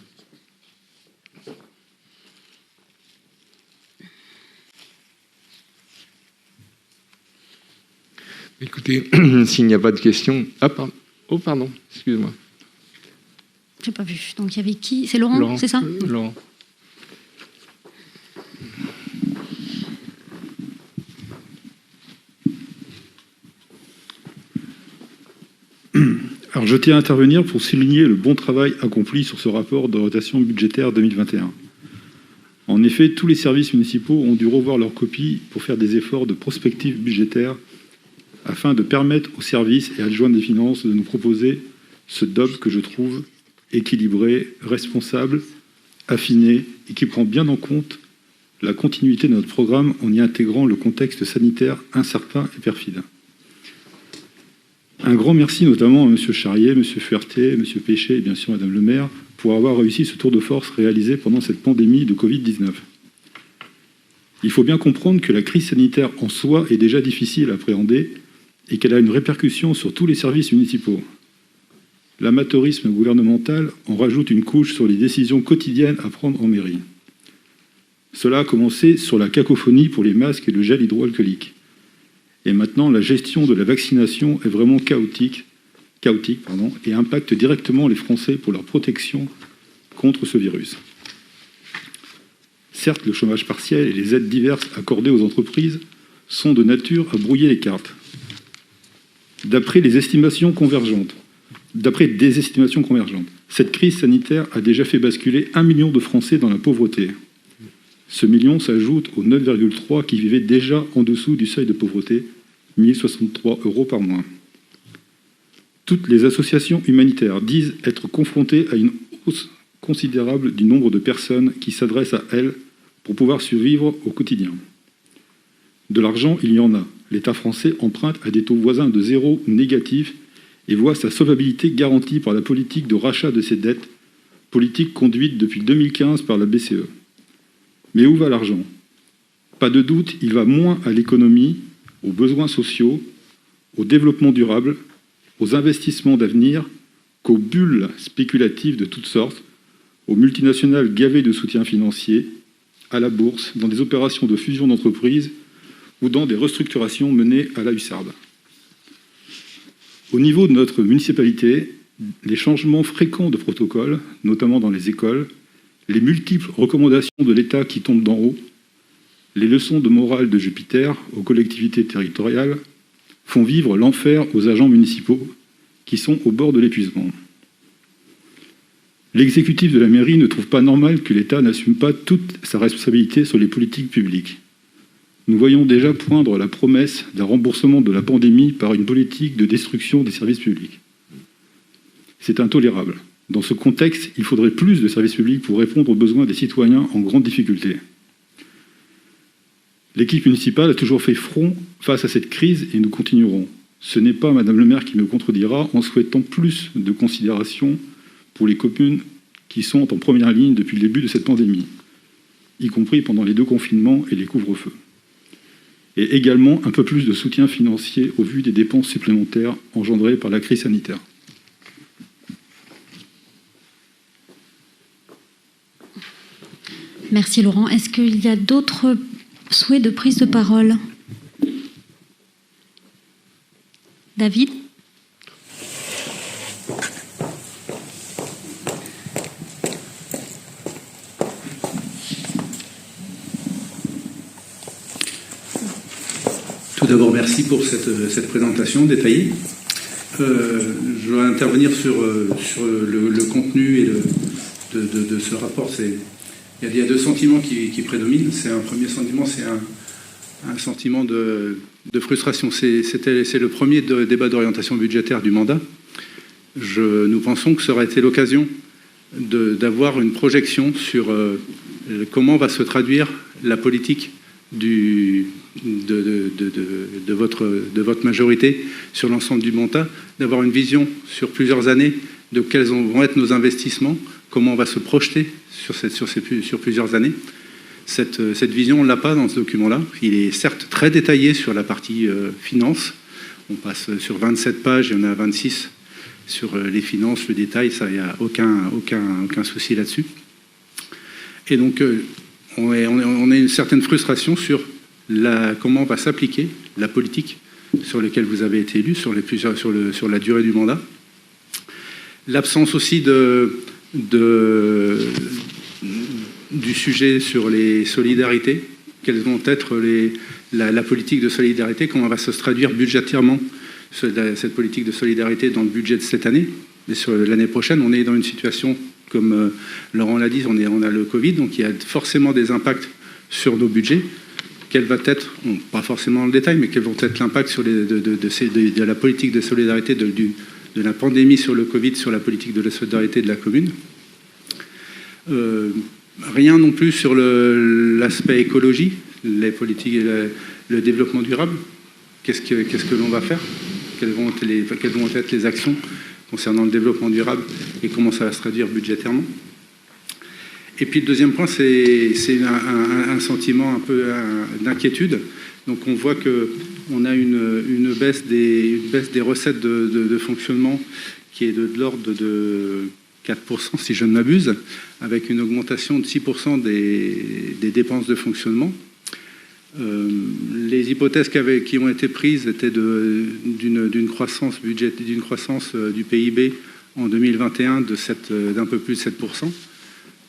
Écoutez, s'il n'y a pas de questions... Ah, pardon. Oh, pardon, excusez-moi. Je n'ai pas vu. Donc, il y avait qui ? C'est Laurent, c'est ça ? Laurent. Alors, je tiens à intervenir pour souligner le bon travail accompli sur ce rapport d'orientation budgétaire 2021. En effet, tous les services municipaux ont dû revoir leur copie pour faire des efforts de prospective budgétaire afin de permettre aux services et adjoints des finances de nous proposer ce DOB que je trouve équilibré, responsable, affiné et qui prend bien en compte la continuité de notre programme en y intégrant le contexte sanitaire incertain et perfide. Un grand merci notamment à M. Charrier, M. Fouerté, M. Péchet et bien sûr Mme le maire pour avoir réussi ce tour de force réalisé pendant cette pandémie de Covid-19. Il faut bien comprendre que la crise sanitaire en soi est déjà difficile à appréhender et qu'elle a une répercussion sur tous les services municipaux. L'amateurisme gouvernemental en rajoute une couche sur les décisions quotidiennes à prendre en mairie. Cela a commencé sur la cacophonie pour les masques et le gel hydroalcoolique. Et maintenant, la gestion de la vaccination est vraiment chaotique et impacte directement les Français pour leur protection contre ce virus. Certes, le chômage partiel et les aides diverses accordées aux entreprises sont de nature à brouiller les cartes. D'après des estimations convergentes, cette crise sanitaire a déjà fait basculer 1 million de Français dans la pauvreté. Ce million s'ajoute aux 9,3 qui vivaient déjà en dessous du seuil de pauvreté, 1 063 € par mois. Toutes les associations humanitaires disent être confrontées à une hausse considérable du nombre de personnes qui s'adressent à elles pour pouvoir survivre au quotidien. De l'argent, il y en a, l'État français emprunte à des taux voisins de zéro ou négatifs et voit sa solvabilité garantie par la politique de rachat de ses dettes, politique conduite depuis 2015 par la BCE. Mais où va l'argent? Pas de doute, il va moins à l'économie, aux besoins sociaux, au développement durable, aux investissements d'avenir qu'aux bulles spéculatives de toutes sortes, aux multinationales gavées de soutien financier, à la bourse, dans des opérations de fusion d'entreprises ou dans des restructurations menées à la hussarde. Au niveau de notre municipalité, les changements fréquents de protocoles, notamment dans les écoles, les multiples recommandations de l'État qui tombent d'en haut, les leçons de morale de Jupiter aux collectivités territoriales font vivre l'enfer aux agents municipaux qui sont au bord de l'épuisement. L'exécutif de la mairie ne trouve pas normal que l'État n'assume pas toute sa responsabilité sur les politiques publiques. Nous voyons déjà poindre la promesse d'un remboursement de la pandémie par une politique de destruction des services publics. C'est intolérable. Dans ce contexte, il faudrait plus de services publics pour répondre aux besoins des citoyens en grande difficulté. L'équipe municipale a toujours fait front face à cette crise et nous continuerons. Ce n'est pas Madame le maire qui me contredira en souhaitant plus de considération pour les communes qui sont en première ligne depuis le début de cette pandémie, y compris pendant les 2 confinements et les couvre-feux. Et également un peu plus de soutien financier au vu des dépenses supplémentaires engendrées par la crise sanitaire. Merci Laurent. Est-ce qu'il y a d'autres souhaits de prise de parole? David? Tout d'abord, merci pour cette présentation détaillée. Je vais intervenir sur le contenu et de ce rapport. Il y a 2 sentiments qui prédominent. C'est un premier sentiment, c'est un sentiment de frustration. C'est le premier débat d'orientation budgétaire du mandat. Nous pensons que ça aurait été l'occasion d'avoir une projection sur comment va se traduire la politique de votre majorité sur l'ensemble du mandat, d'avoir une vision sur plusieurs années de quels vont être nos investissements, comment on va se projeter sur plusieurs années. Cette vision, on ne l'a pas dans ce document-là. Il est certes très détaillé sur la partie finance. On passe sur 27 pages, il y en a 26 sur les finances, le détail, ça, il n'y a aucun souci là-dessus. Et donc, on a une certaine frustration sur comment va s'appliquer la politique sur laquelle vous avez été élu, sur la durée du mandat. L'absence aussi du sujet sur les solidarités, quelles vont être la politique de solidarité, comment va se traduire budgétairement cette politique de solidarité dans le budget de cette année. Et sur l'année prochaine, on est dans une situation, comme Laurent l'a dit, on a le Covid, donc il y a forcément des impacts sur nos budgets. Quel va être, pas forcément dans le détail, mais quels vont être l'impact de la politique de solidarité de la pandémie sur le Covid, sur la politique de la solidarité de la commune. Rien non plus sur l'aspect écologie, les politiques et le développement durable. Qu'est-ce que l'on va faire? Quelles vont être les actions concernant le développement durable et comment ça va se traduire budgétairement? Et puis le deuxième point, c'est un sentiment un peu d'inquiétude. Donc on voit qu'on a une baisse des recettes de fonctionnement qui est de l'ordre de 4%, si je ne m'abuse, avec une augmentation de 6% des dépenses de fonctionnement. Les hypothèses qui ont été prises étaient d'une croissance du PIB en 2021 d'un peu plus de 7%,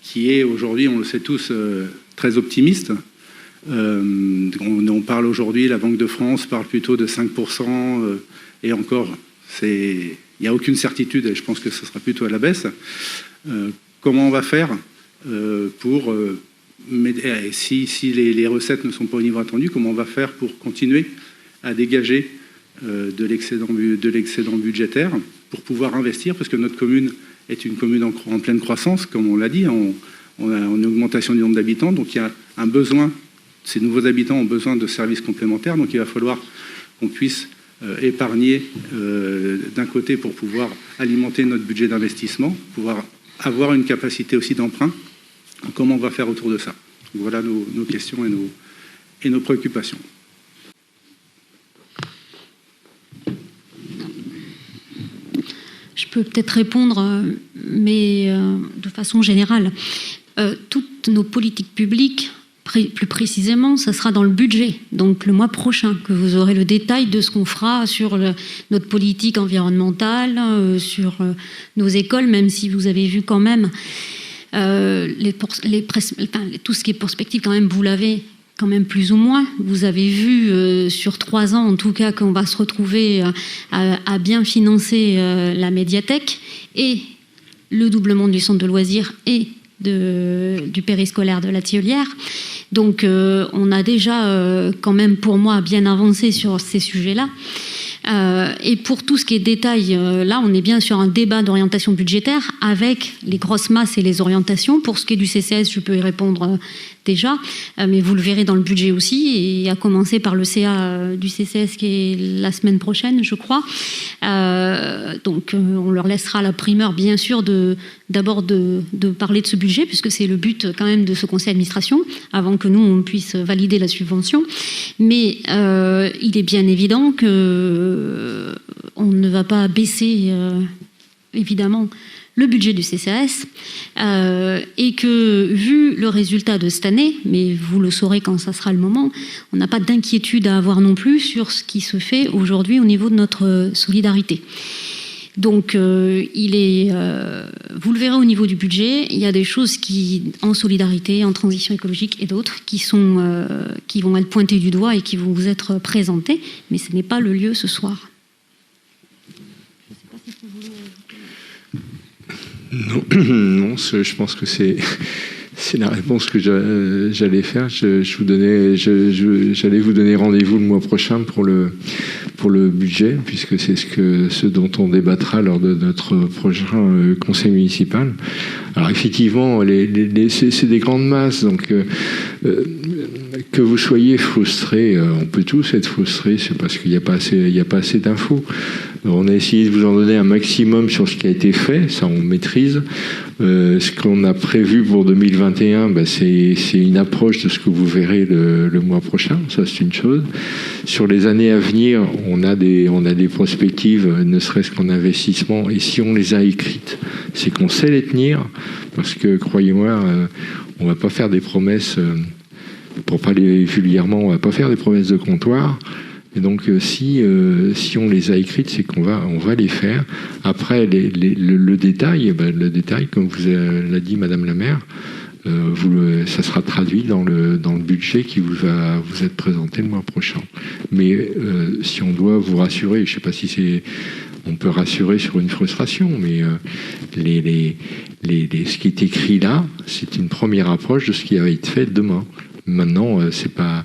qui est aujourd'hui, on le sait tous, très optimiste. On parle aujourd'hui, la Banque de France parle plutôt de 5%, et encore, il n'y a aucune certitude, et je pense que ce sera plutôt à la baisse. Comment on va faire pour... si les recettes ne sont pas au niveau attendu, comment on va faire pour continuer à dégager de l'excédent budgétaire pour pouvoir investir, parce que notre commune est une commune en pleine croissance, comme on l'a dit, on a une augmentation du nombre d'habitants, donc il y a un besoin ces nouveaux habitants ont besoin de services complémentaires, donc il va falloir qu'on puisse épargner d'un côté pour pouvoir alimenter notre budget d'investissement, pouvoir avoir une capacité aussi d'emprunt. Comment on va faire autour de ça? Voilà nos questions et nos préoccupations. Je peux peut-être répondre, mais de façon générale. Toutes nos politiques publiques, plus précisément, ça sera dans le budget. Donc le mois prochain, que vous aurez le détail de ce qu'on fera sur notre politique environnementale, sur nos écoles, même si vous avez vu quand même tout ce qui est perspective, quand même, vous l'avez quand même plus ou moins. Vous avez vu sur 3 ans, en tout cas, qu'on va se retrouver à bien financer la médiathèque et le doublement du centre de loisirs et du périscolaire de la Tilleulière. Donc on a déjà quand même pour moi bien avancé sur ces sujets-là. Et pour tout ce qui est détail, là on est bien sur un débat d'orientation budgétaire avec les grosses masses et les orientations. Pour ce qui est du CCS, je peux y répondre déjà, mais vous le verrez dans le budget aussi, et à commencer par le CA du CCS qui est la semaine prochaine, je crois. Donc on leur laissera la primeur, bien sûr, d'abord de parler de ce budget, puisque c'est le but quand même de ce conseil d'administration, avant que nous, on puisse valider la subvention. Mais il est bien évident que on ne va pas baisser, évidemment, le budget du CCAS, et que, vu le résultat de cette année, mais vous le saurez quand ça sera le moment, on n'a pas d'inquiétude à avoir non plus sur ce qui se fait aujourd'hui au niveau de notre solidarité. Donc, vous le verrez au niveau du budget, il y a des choses qui, en solidarité, en transition écologique et d'autres, qui vont être pointées du doigt et qui vont vous être présentées, mais ce n'est pas le lieu ce soir. Non, je pense que c'est la réponse que j'allais faire. J'allais vous donner rendez-vous le mois prochain pour le budget, puisque c'est ce dont on débattra lors de notre prochain conseil municipal. Alors effectivement, c'est des grandes masses, donc que vous soyez frustrés, on peut tous être frustrés, c'est parce qu'il n'y a pas assez d'infos. On a essayé de vous en donner un maximum sur ce qui a été fait, ça on maîtrise. Ce qu'on a prévu pour 2021, c'est une approche de ce que vous verrez le mois prochain, ça c'est une chose. Sur les années à venir, on a des perspectives, ne serait-ce qu'en investissement, et si on les a écrites, c'est qu'on sait les tenir, parce que croyez-moi, on ne va pas faire des promesses, pour parler vulgairement, on ne va pas faire des promesses de comptoir. Et donc, si on les a écrites, c'est qu'on va les faire. Après, le détail, comme vous l'a dit Madame la maire, ça sera traduit dans le budget qui va vous être présenté le mois prochain. Mais si on doit vous rassurer, je ne sais pas si on peut rassurer sur une frustration, mais ce qui est écrit là, c'est une première approche de ce qui va être fait demain. Maintenant, c'est pas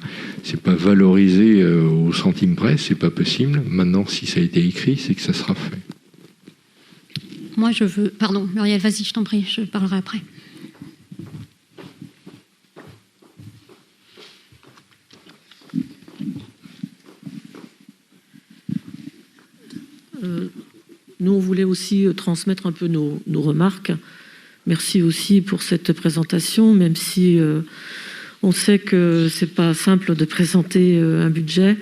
valorisé au centime près, c'est pas possible. Maintenant, si ça a été écrit, c'est que ça sera fait. Moi, je veux... Pardon, Muriel, vas-y, je t'en prie, je parlerai après. Nous, on voulait aussi transmettre un peu nos remarques. Merci aussi pour cette présentation, même si... on sait que c'est pas simple de présenter un budget.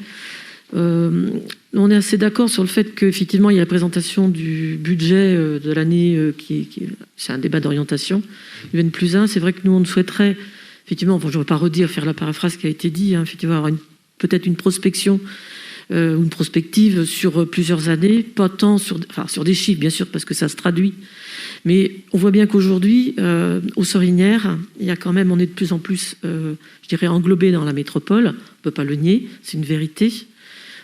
On est assez d'accord sur le fait qu'effectivement, il y a la présentation du budget de l'année c'est un débat d'orientation. UN+1, c'est vrai que nous, on souhaiterait, effectivement, je ne veux pas faire la paraphrase qui a été dit, effectivement, avoir peut-être une prospection, une prospective sur plusieurs années, pas tant sur des chiffres, bien sûr, parce que ça se traduit. Mais on voit bien qu'aujourd'hui, aux Sorinières, il y a quand même, on est de plus en plus, je dirais, englobé dans la métropole. On ne peut pas le nier, c'est une vérité.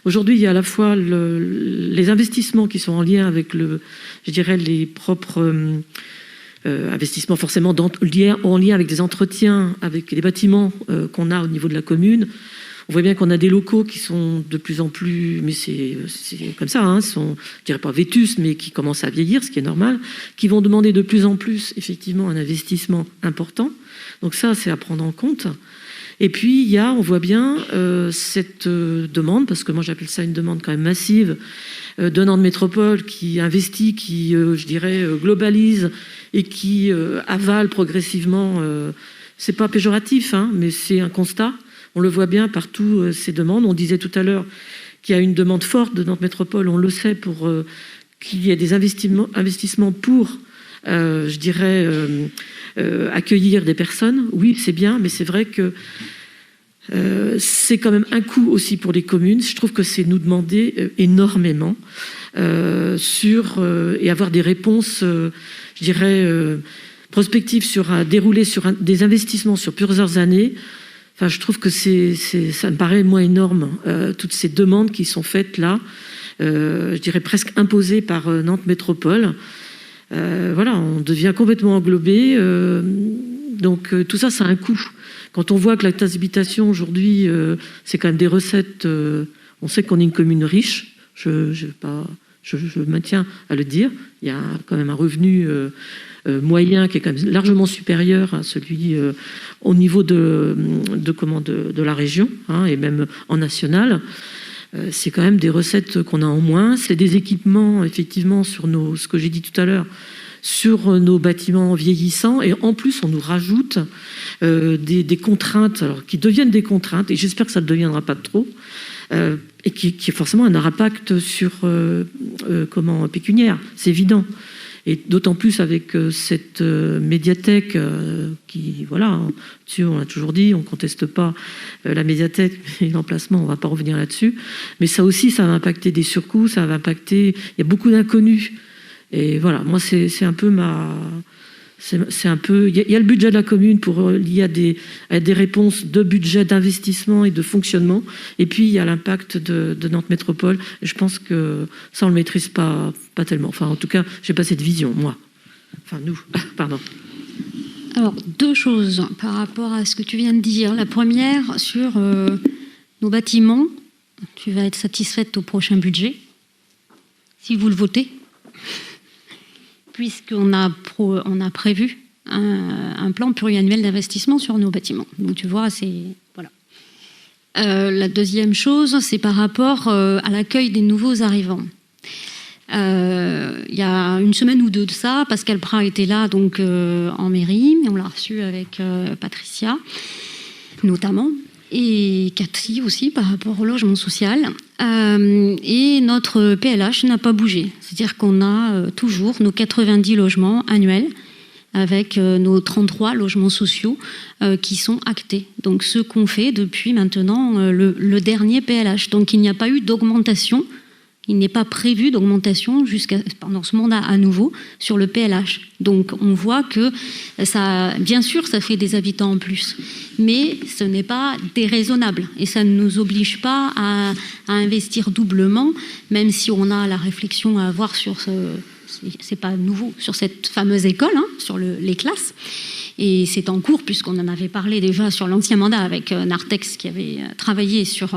Aujourd'hui, il y a à la fois les investissements qui sont en lien avec les propres investissements forcément en lien avec des entretiens, avec les bâtiments qu'on a au niveau de la commune. On voit bien qu'on a des locaux qui sont de plus en plus, mais c'est comme ça, sont, je dirais pas vétustes, mais qui commencent à vieillir, ce qui est normal, qui vont demander de plus en plus, effectivement, un investissement important. Donc ça, c'est à prendre en compte. Et puis, on voit bien cette demande, parce que moi j'appelle ça une demande quand même massive, de Nantes Métropole qui investit, qui, je dirais, globalise et qui avale progressivement. C'est pas péjoratif, hein, mais c'est un constat. On le voit bien partout, ces demandes. On disait tout à l'heure qu'il y a une demande forte de Nantes Métropole, on le sait, pour qu'il y ait des investissements pour, je dirais, accueillir des personnes. Oui, c'est bien, mais c'est vrai que c'est quand même un coût aussi pour les communes. Je trouve que c'est nous demander énormément et avoir des réponses, je dirais, prospectives déroulées sur des investissements sur plusieurs années. Enfin, je trouve que ça me paraît moins énorme, toutes ces demandes qui sont faites là, je dirais presque imposées par Nantes Métropole. Voilà, on devient complètement englobé. Donc tout ça, ça a un coût. Quand on voit que la taxe d'habitation aujourd'hui, c'est quand même des recettes, on sait qu'on est une commune riche, je maintiens à le dire, il y a quand même un revenu moyen qui est quand même largement supérieur à celui au niveau de la région, hein, et même en national. C'est quand même des recettes qu'on a en moins. C'est des équipements, effectivement, sur ce que j'ai dit tout à l'heure, sur nos bâtiments vieillissants. Et en plus, on nous rajoute des contraintes, alors, qui deviennent des contraintes, et j'espère que ça ne deviendra pas trop, et qui forcément un impact sur pécuniaire, c'est évident. Et d'autant plus avec cette médiathèque qui, voilà, dessus on l'a toujours dit, on ne conteste pas la médiathèque et l'emplacement, on ne va pas revenir là-dessus. Mais ça aussi, ça va impacter des surcoûts, ça va impacter... Il y a beaucoup d'inconnus. Et voilà, moi, c'est un peu ma... C'est un peu... Il y a le budget de la commune pour lié à des réponses de budget, d'investissement et de fonctionnement. Et puis, il y a l'impact de Nantes Métropole. Et je pense que ça, on ne le maîtrise pas tellement. Enfin, en tout cas, je n'ai pas cette vision, moi. Enfin, nous. Pardon. Alors, deux choses par rapport à ce que tu viens de dire. La première, sur nos bâtiments. Tu vas être satisfaite au prochain budget, si vous le votez, puisqu'on a prévu un plan pluriannuel d'investissement sur nos bâtiments. Donc tu vois, c'est... Voilà. La deuxième chose, c'est par rapport à l'accueil des nouveaux arrivants. Il y a une semaine ou deux de ça, Pascal Prat était là donc, en mairie, mais on l'a reçu avec Patricia, notamment, et Cathy aussi, par rapport au logement social. Et notre PLH n'a pas bougé. C'est-à-dire qu'on a toujours nos 90 logements annuels avec nos 33 logements sociaux qui sont actés. Donc ce qu'on fait depuis maintenant le dernier PLH. Donc il n'y a pas eu d'augmentation. Il n'est pas prévu d'augmentation pendant ce mandat à nouveau sur le PLH. Donc on voit que ça, bien sûr, ça fait des habitants en plus, mais ce n'est pas déraisonnable et ça ne nous oblige pas à investir doublement, même si on a la réflexion à avoir sur c'est pas nouveau, sur cette fameuse école, hein, sur les classes. Et c'est en cours, puisqu'on en avait parlé déjà sur l'ancien mandat avec Nartex qui avait travaillé sur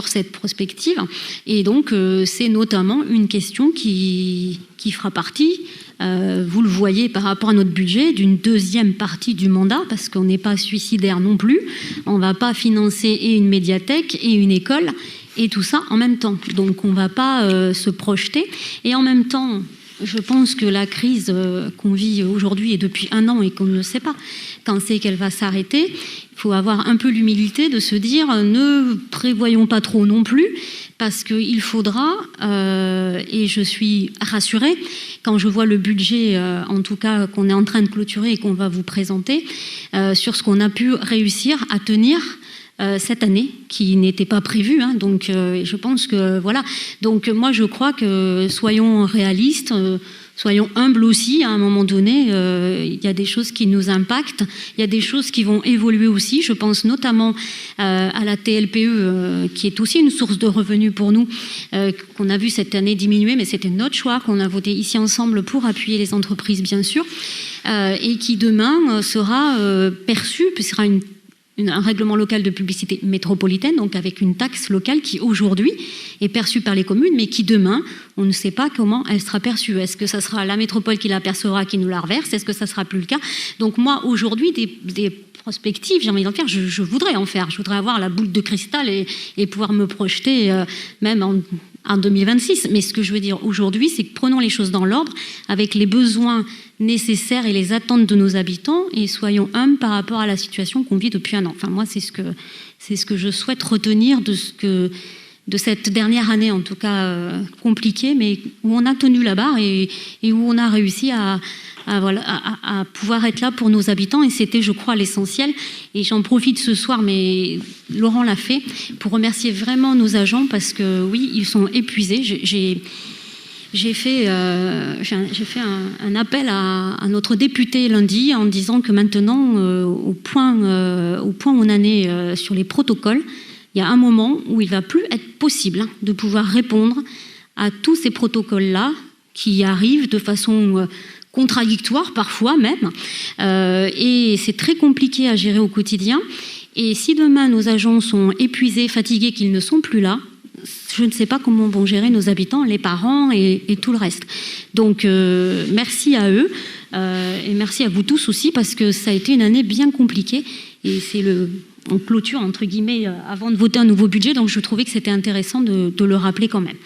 cette prospective. Et donc, c'est notamment une question qui fera partie, vous le voyez par rapport à notre budget, d'une deuxième partie du mandat, parce qu'on n'est pas suicidaire non plus. On ne va pas financer et une médiathèque et une école, et tout ça en même temps. Donc, on ne va pas se projeter. Et en même temps... Je pense que la crise qu'on vit aujourd'hui et depuis 1 an et qu'on ne sait pas quand c'est qu'elle va s'arrêter, il faut avoir un peu l'humilité de se dire ne prévoyons pas trop non plus parce qu'il faudra, et je suis rassurée quand je vois le budget en tout cas qu'on est en train de clôturer et qu'on va vous présenter sur ce qu'on a pu réussir à tenir cette année, qui n'était pas prévue. Hein, donc, je pense que voilà. Donc, moi, je crois que soyons réalistes, soyons humbles aussi. À un moment donné, il y a des choses qui nous impactent. Il y a des choses qui vont évoluer aussi. Je pense notamment à la TLPE, qui est aussi une source de revenus pour nous, qu'on a vu cette année diminuer, mais c'était notre choix qu'on a voté ici ensemble pour appuyer les entreprises, bien sûr, et qui demain sera perçu, sera un règlement local de publicité métropolitaine, donc avec une taxe locale qui aujourd'hui est perçue par les communes, mais qui demain, on ne sait pas comment elle sera perçue. Est-ce que ça sera la métropole qui la percevra, qui nous la reverse? Est-ce que ça sera plus le cas? Donc moi, aujourd'hui, des prospective, j'ai envie d'en faire, je voudrais en faire. Je voudrais avoir la boule de cristal et pouvoir me projeter même en 2026. Mais ce que je veux dire aujourd'hui, c'est que prenons les choses dans l'ordre avec les besoins nécessaires et les attentes de nos habitants et soyons humbles par rapport à la situation qu'on vit depuis un an. Enfin, moi, c'est ce que je souhaite retenir de cette dernière année, en tout cas compliquée, mais où on a tenu la barre et où on a réussi à pouvoir être là pour nos habitants. Et c'était, je crois, l'essentiel. Et j'en profite ce soir, mais Laurent l'a fait, pour remercier vraiment nos agents parce que, oui, ils sont épuisés. J'ai fait un appel à notre député lundi en disant que maintenant, au point où on en est sur les protocoles, il y a un moment où il ne va plus être possible de pouvoir répondre à tous ces protocoles-là qui arrivent de façon contradictoire parfois même. Et c'est très compliqué à gérer au quotidien. Et si demain nos agents sont épuisés, fatigués, qu'ils ne sont plus là, je ne sais pas comment vont gérer nos habitants, les parents et tout le reste. Donc merci à eux et merci à vous tous aussi parce que ça a été une année bien compliquée et on clôture entre guillemets avant de voter un nouveau budget, donc je trouvais que c'était intéressant de le rappeler quand même.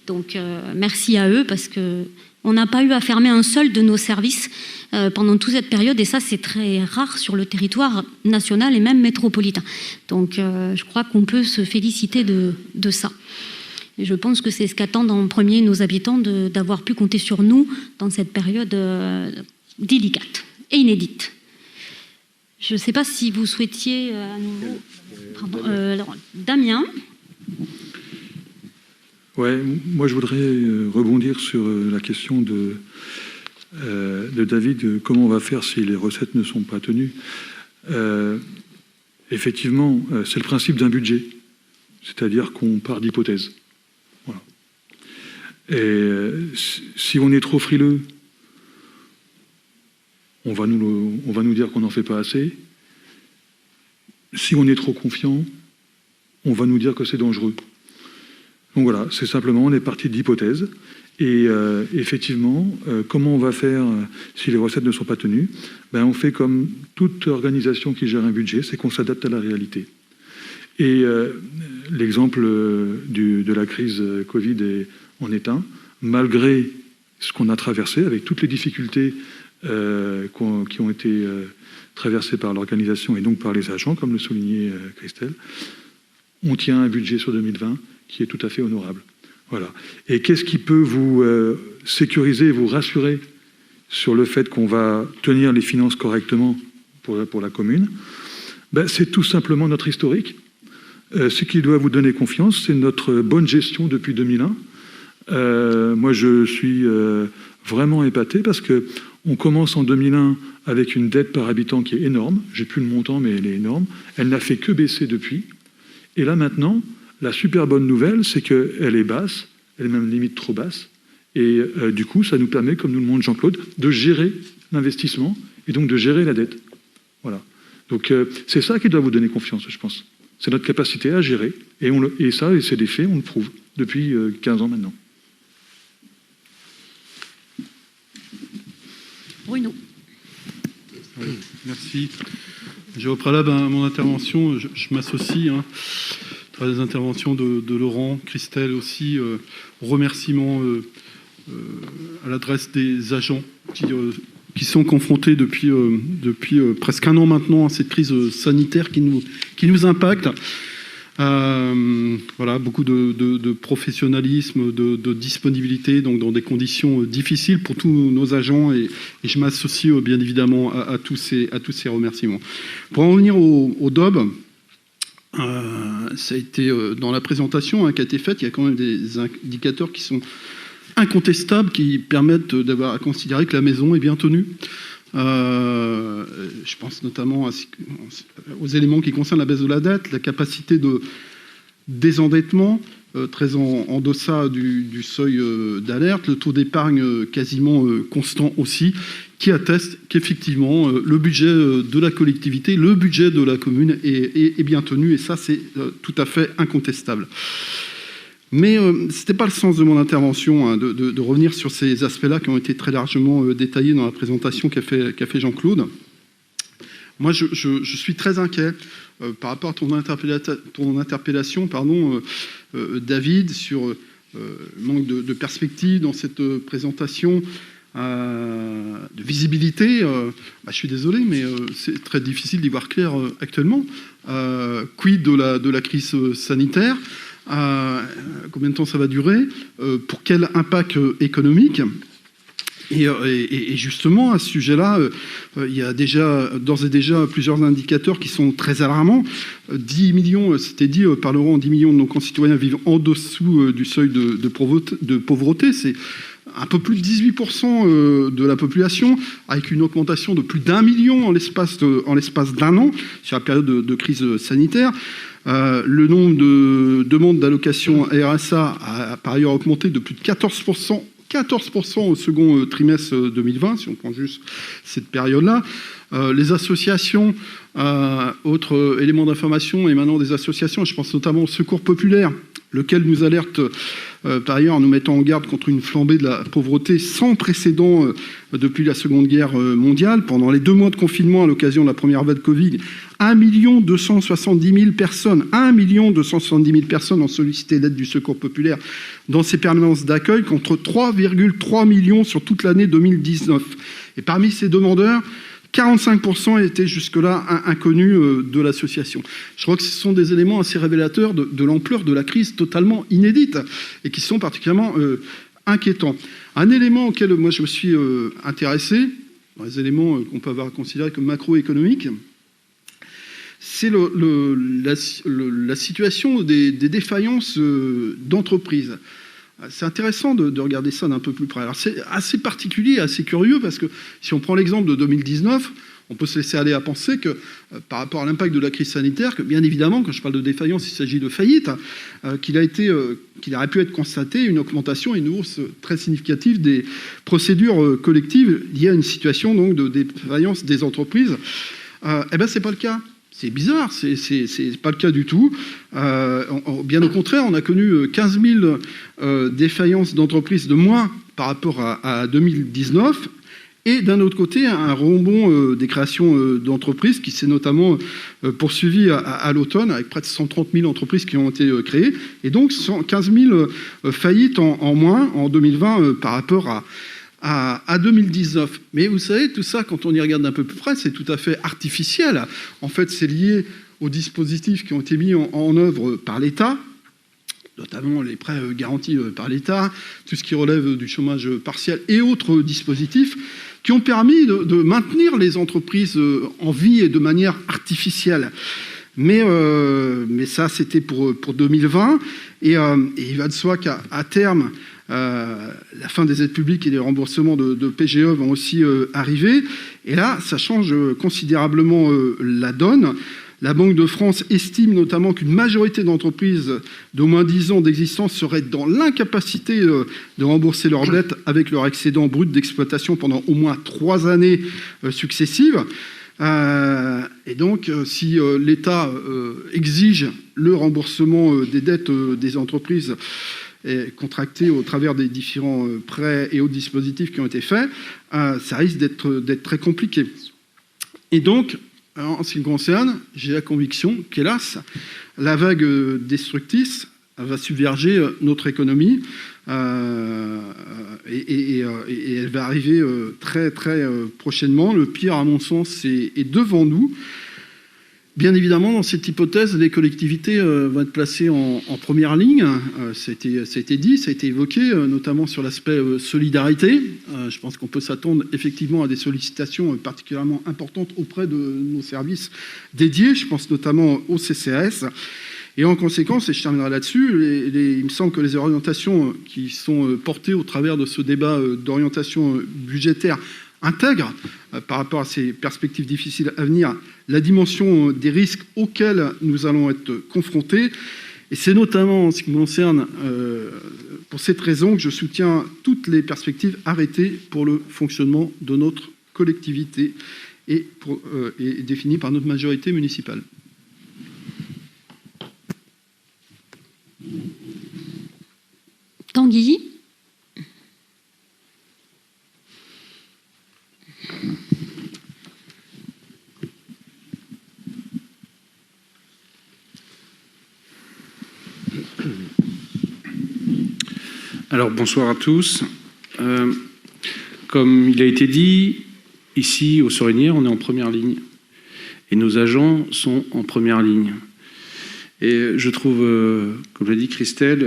Donc merci à eux parce que on n'a pas eu à fermer un seul de nos services pendant toute cette période et ça c'est très rare sur le territoire national et même métropolitain. Donc je crois qu'on peut se féliciter de ça. Et je pense que c'est ce qu'attendent en premier nos habitants d'avoir pu compter sur nous dans cette période délicate et inédite. Je ne sais pas si vous souhaitiez à nouveau... alors, Damien. Ouais, moi je voudrais rebondir sur la question de David, comment on va faire si les recettes ne sont pas tenues. Effectivement, c'est le principe d'un budget, c'est-à-dire qu'on part d'hypothèses. Voilà. Et si on est trop frileux, on va nous dire qu'on n'en fait pas assez. Si on est trop confiant, on va nous dire que c'est dangereux. Donc voilà, c'est simplement, on est parti d'hypothèses. Et effectivement, comment on va faire si les recettes ne sont pas tenues? On fait comme toute organisation qui gère un budget, c'est qu'on s'adapte à la réalité. Et l'exemple de la crise Covid en est un. Malgré ce qu'on a traversé, avec toutes les difficultés qui ont été traversées par l'organisation et donc par les agents, comme le soulignait Christelle, on tient un budget sur 2020 qui est tout à fait honorable. Voilà. Et qu'est-ce qui peut vous sécuriser, vous rassurer sur le fait qu'on va tenir les finances correctement pour la commune? C'est tout simplement notre historique. Ce qui doit vous donner confiance, c'est notre bonne gestion depuis 2001. Moi, je suis vraiment épaté parce qu'on commence en 2001 avec une dette par habitant qui est énorme. J'ai plus le montant, mais elle est énorme. Elle n'a fait que baisser depuis. Et là, maintenant, la super bonne nouvelle, c'est qu'elle est basse, elle est même limite trop basse. Et du coup, ça nous permet, comme nous le montre Jean-Claude, de gérer l'investissement et donc de gérer la dette. Voilà. Donc c'est ça qui doit vous donner confiance, je pense. C'est notre capacité à gérer. Et ça, c'est des faits, on le prouve depuis 15 ans maintenant. Bruno. Oui, merci. Au préalable à mon intervention, je m'associe à les interventions de Laurent, Christelle aussi, remerciements à l'adresse des agents qui sont confrontés depuis presque un an maintenant à cette crise sanitaire qui nous impacte. Voilà, beaucoup de professionnalisme, de disponibilité, donc dans des conditions difficiles pour tous nos agents, et je m'associe bien évidemment à tous ces remerciements. Pour en venir au DOB, ça a été dans la présentation qui a été faite, il y a quand même des indicateurs qui sont incontestables, qui permettent d'avoir à considérer que la maison est bien tenue. Je pense notamment aux éléments qui concernent la baisse de la dette, la capacité de désendettement, très en deçà du seuil d'alerte, le taux d'épargne quasiment constant aussi, qui atteste qu'effectivement le budget de la collectivité, le budget de la commune est bien tenu, et ça c'est tout à fait incontestable. Mais ce n'était pas le sens de mon intervention, de revenir sur ces aspects-là qui ont été très largement détaillés dans la présentation qu'a fait Jean-Claude. Moi, je suis très inquiet par rapport à ton interpellation, David, sur le manque de perspective dans cette présentation, de visibilité. Je suis désolé, mais c'est très difficile d'y voir clair actuellement. Quid de la crise sanitaire? Combien de temps ça va durer? Pour quel impact économique? Et justement, à ce sujet-là, il y a d'ores et déjà plusieurs indicateurs qui sont très alarmants. 10 millions, c'était dit par Laurent, 10 millions de nos concitoyens vivent en dessous du seuil de pauvreté. C'est un peu plus de 18% de la population, avec une augmentation de plus d'1 million en l'espace d'un an, sur la période de crise sanitaire. Le nombre de demandes d'allocation RSA a par ailleurs augmenté de plus de 14% au second trimestre 2020, si on prend juste cette période-là. Les associations, autres éléments d'information émanant des associations, je pense notamment au Secours populaire, lequel nous alerte par ailleurs en nous mettant en garde contre une flambée de la pauvreté sans précédent depuis la Seconde Guerre mondiale. Pendant les 2 mois de confinement à l'occasion de la première vague Covid, 1 270 000 personnes ont sollicité l'aide du Secours populaire dans ces permanences d'accueil, contre 3,3 millions sur toute l'année 2019. Et parmi ces demandeurs, 45% étaient jusque-là inconnus de l'association. Je crois que ce sont des éléments assez révélateurs de l'ampleur de la crise totalement inédite et qui sont particulièrement inquiétants. Un élément auquel moi je me suis intéressé, dans les éléments qu'on peut avoir considérés comme macroéconomiques, c'est la situation des défaillances d'entreprises. C'est intéressant de regarder ça d'un peu plus près. Alors c'est assez particulier, assez curieux, parce que si on prend l'exemple de 2019, on peut se laisser aller à penser que par rapport à l'impact de la crise sanitaire, que bien évidemment, quand je parle de défaillance, il s'agit de faillite, qu'il aurait pu être constaté une augmentation et une hausse très significative des procédures collectives liées à une situation donc de défaillance des entreprises. Eh ben c'est pas le cas. C'est bizarre, c'est pas le cas du tout. Bien au contraire, on a connu 15 000 défaillances d'entreprises de moins par rapport à 2019. Et d'un autre côté, un rebond des créations d'entreprises qui s'est notamment poursuivi à l'automne, avec près de 130 000 entreprises qui ont été créées. Et donc 15 000 faillites en moins en 2020 par rapport à 2019. Mais vous savez, tout ça, quand on y regarde d'un peu plus près, c'est tout à fait artificiel. En fait, c'est lié aux dispositifs qui ont été mis en œuvre par l'État, notamment les prêts garantis par l'État, tout ce qui relève du chômage partiel et autres dispositifs qui ont permis de maintenir les entreprises en vie et de manière artificielle. Mais ça, c'était pour 2020. Et il va de soi qu'à terme, la fin des aides publiques et les remboursements de PGE vont aussi arriver. Et là, ça change considérablement la donne. La Banque de France estime notamment qu'une majorité d'entreprises d'au moins 10 ans d'existence seraient dans l'incapacité de rembourser leurs dettes avec leur excédent brut d'exploitation pendant au moins 3 années successives. Et donc, si l'État exige le remboursement des dettes des entreprises contractées au travers des différents prêts et autres dispositifs qui ont été faits, ça risque d'être très compliqué. Et donc, en ce qui me concerne, j'ai la conviction qu'hélas, la vague destructrice va submerger notre économie et elle va arriver très très prochainement. Le pire, à mon sens, est devant nous. Bien évidemment, dans cette hypothèse, les collectivités vont être placées en première ligne. Ça a été dit, ça a été évoqué, notamment sur l'aspect solidarité. Je pense qu'on peut s'attendre effectivement à des sollicitations particulièrement importantes auprès de nos services dédiés. Je pense notamment au CCAS. Et en conséquence, et je terminerai là-dessus, il me semble que les orientations qui sont portées au travers de ce débat d'orientation budgétaire intègre, par rapport à ces perspectives difficiles à venir, la dimension des risques auxquels nous allons être confrontés. Et c'est notamment en ce qui me concerne, pour cette raison, que je soutiens toutes les perspectives arrêtées pour le fonctionnement de notre collectivité et définies par notre majorité municipale. Tanguy. Alors bonsoir à tous. Comme il a été dit, ici au Sorinière, on est en première ligne. Et nos agents sont en première ligne. Et je trouve, comme l'a dit Christelle,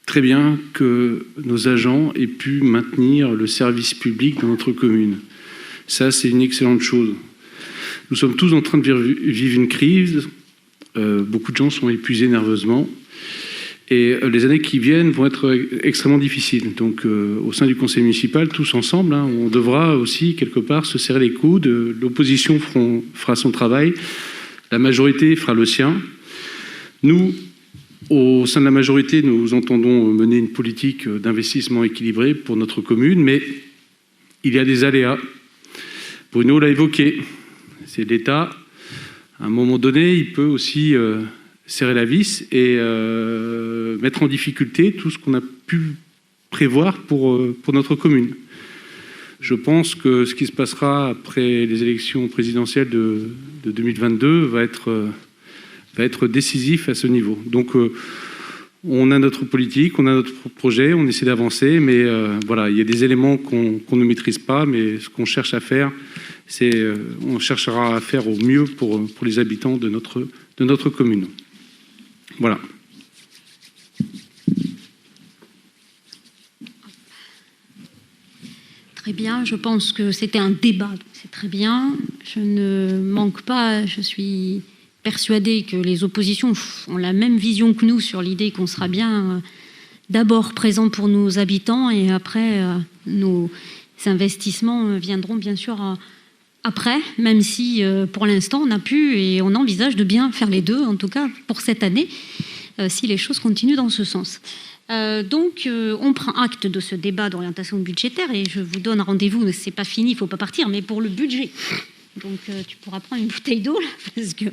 très bien que nos agents aient pu maintenir le service public dans notre commune. Ça, c'est une excellente chose. Nous sommes tous en train de vivre une crise. Beaucoup de gens sont épuisés nerveusement. Et les années qui viennent vont être extrêmement difficiles. Donc, au sein du conseil municipal, tous ensemble, on devra aussi, quelque part, se serrer les coudes. L'opposition fera son travail. La majorité fera le sien. Nous, au sein de la majorité, nous entendons mener une politique d'investissement équilibrée pour notre commune, mais il y a des aléas. Bruno l'a évoqué. C'est l'État. À un moment donné, il peut aussi serrer la vis et mettre en difficulté tout ce qu'on a pu prévoir pour notre commune. Je pense que ce qui se passera après les élections présidentielles de 2022 va être décisif à ce niveau. Donc, on a notre politique, on a notre projet, on essaie d'avancer, mais voilà, il y a des éléments qu'on ne maîtrise pas, mais ce qu'on cherche à faire, on cherchera à faire au mieux pour les habitants de notre commune. Voilà. Très bien, je pense que c'était un débat, c'est très bien. Je ne manque pas, je suis persuadée que les oppositions ont la même vision que nous sur l'idée qu'on sera bien d'abord présent pour nos habitants et après nos investissements viendront bien sûr après, même si pour l'instant on a pu et on envisage de bien faire les deux, en tout cas pour cette année, si les choses continuent dans ce sens. Donc, on prend acte de ce débat d'orientation budgétaire et je vous donne rendez-vous, c'est pas fini, il ne faut pas partir, mais pour le budget. Donc, tu pourras prendre une bouteille d'eau, là, parce que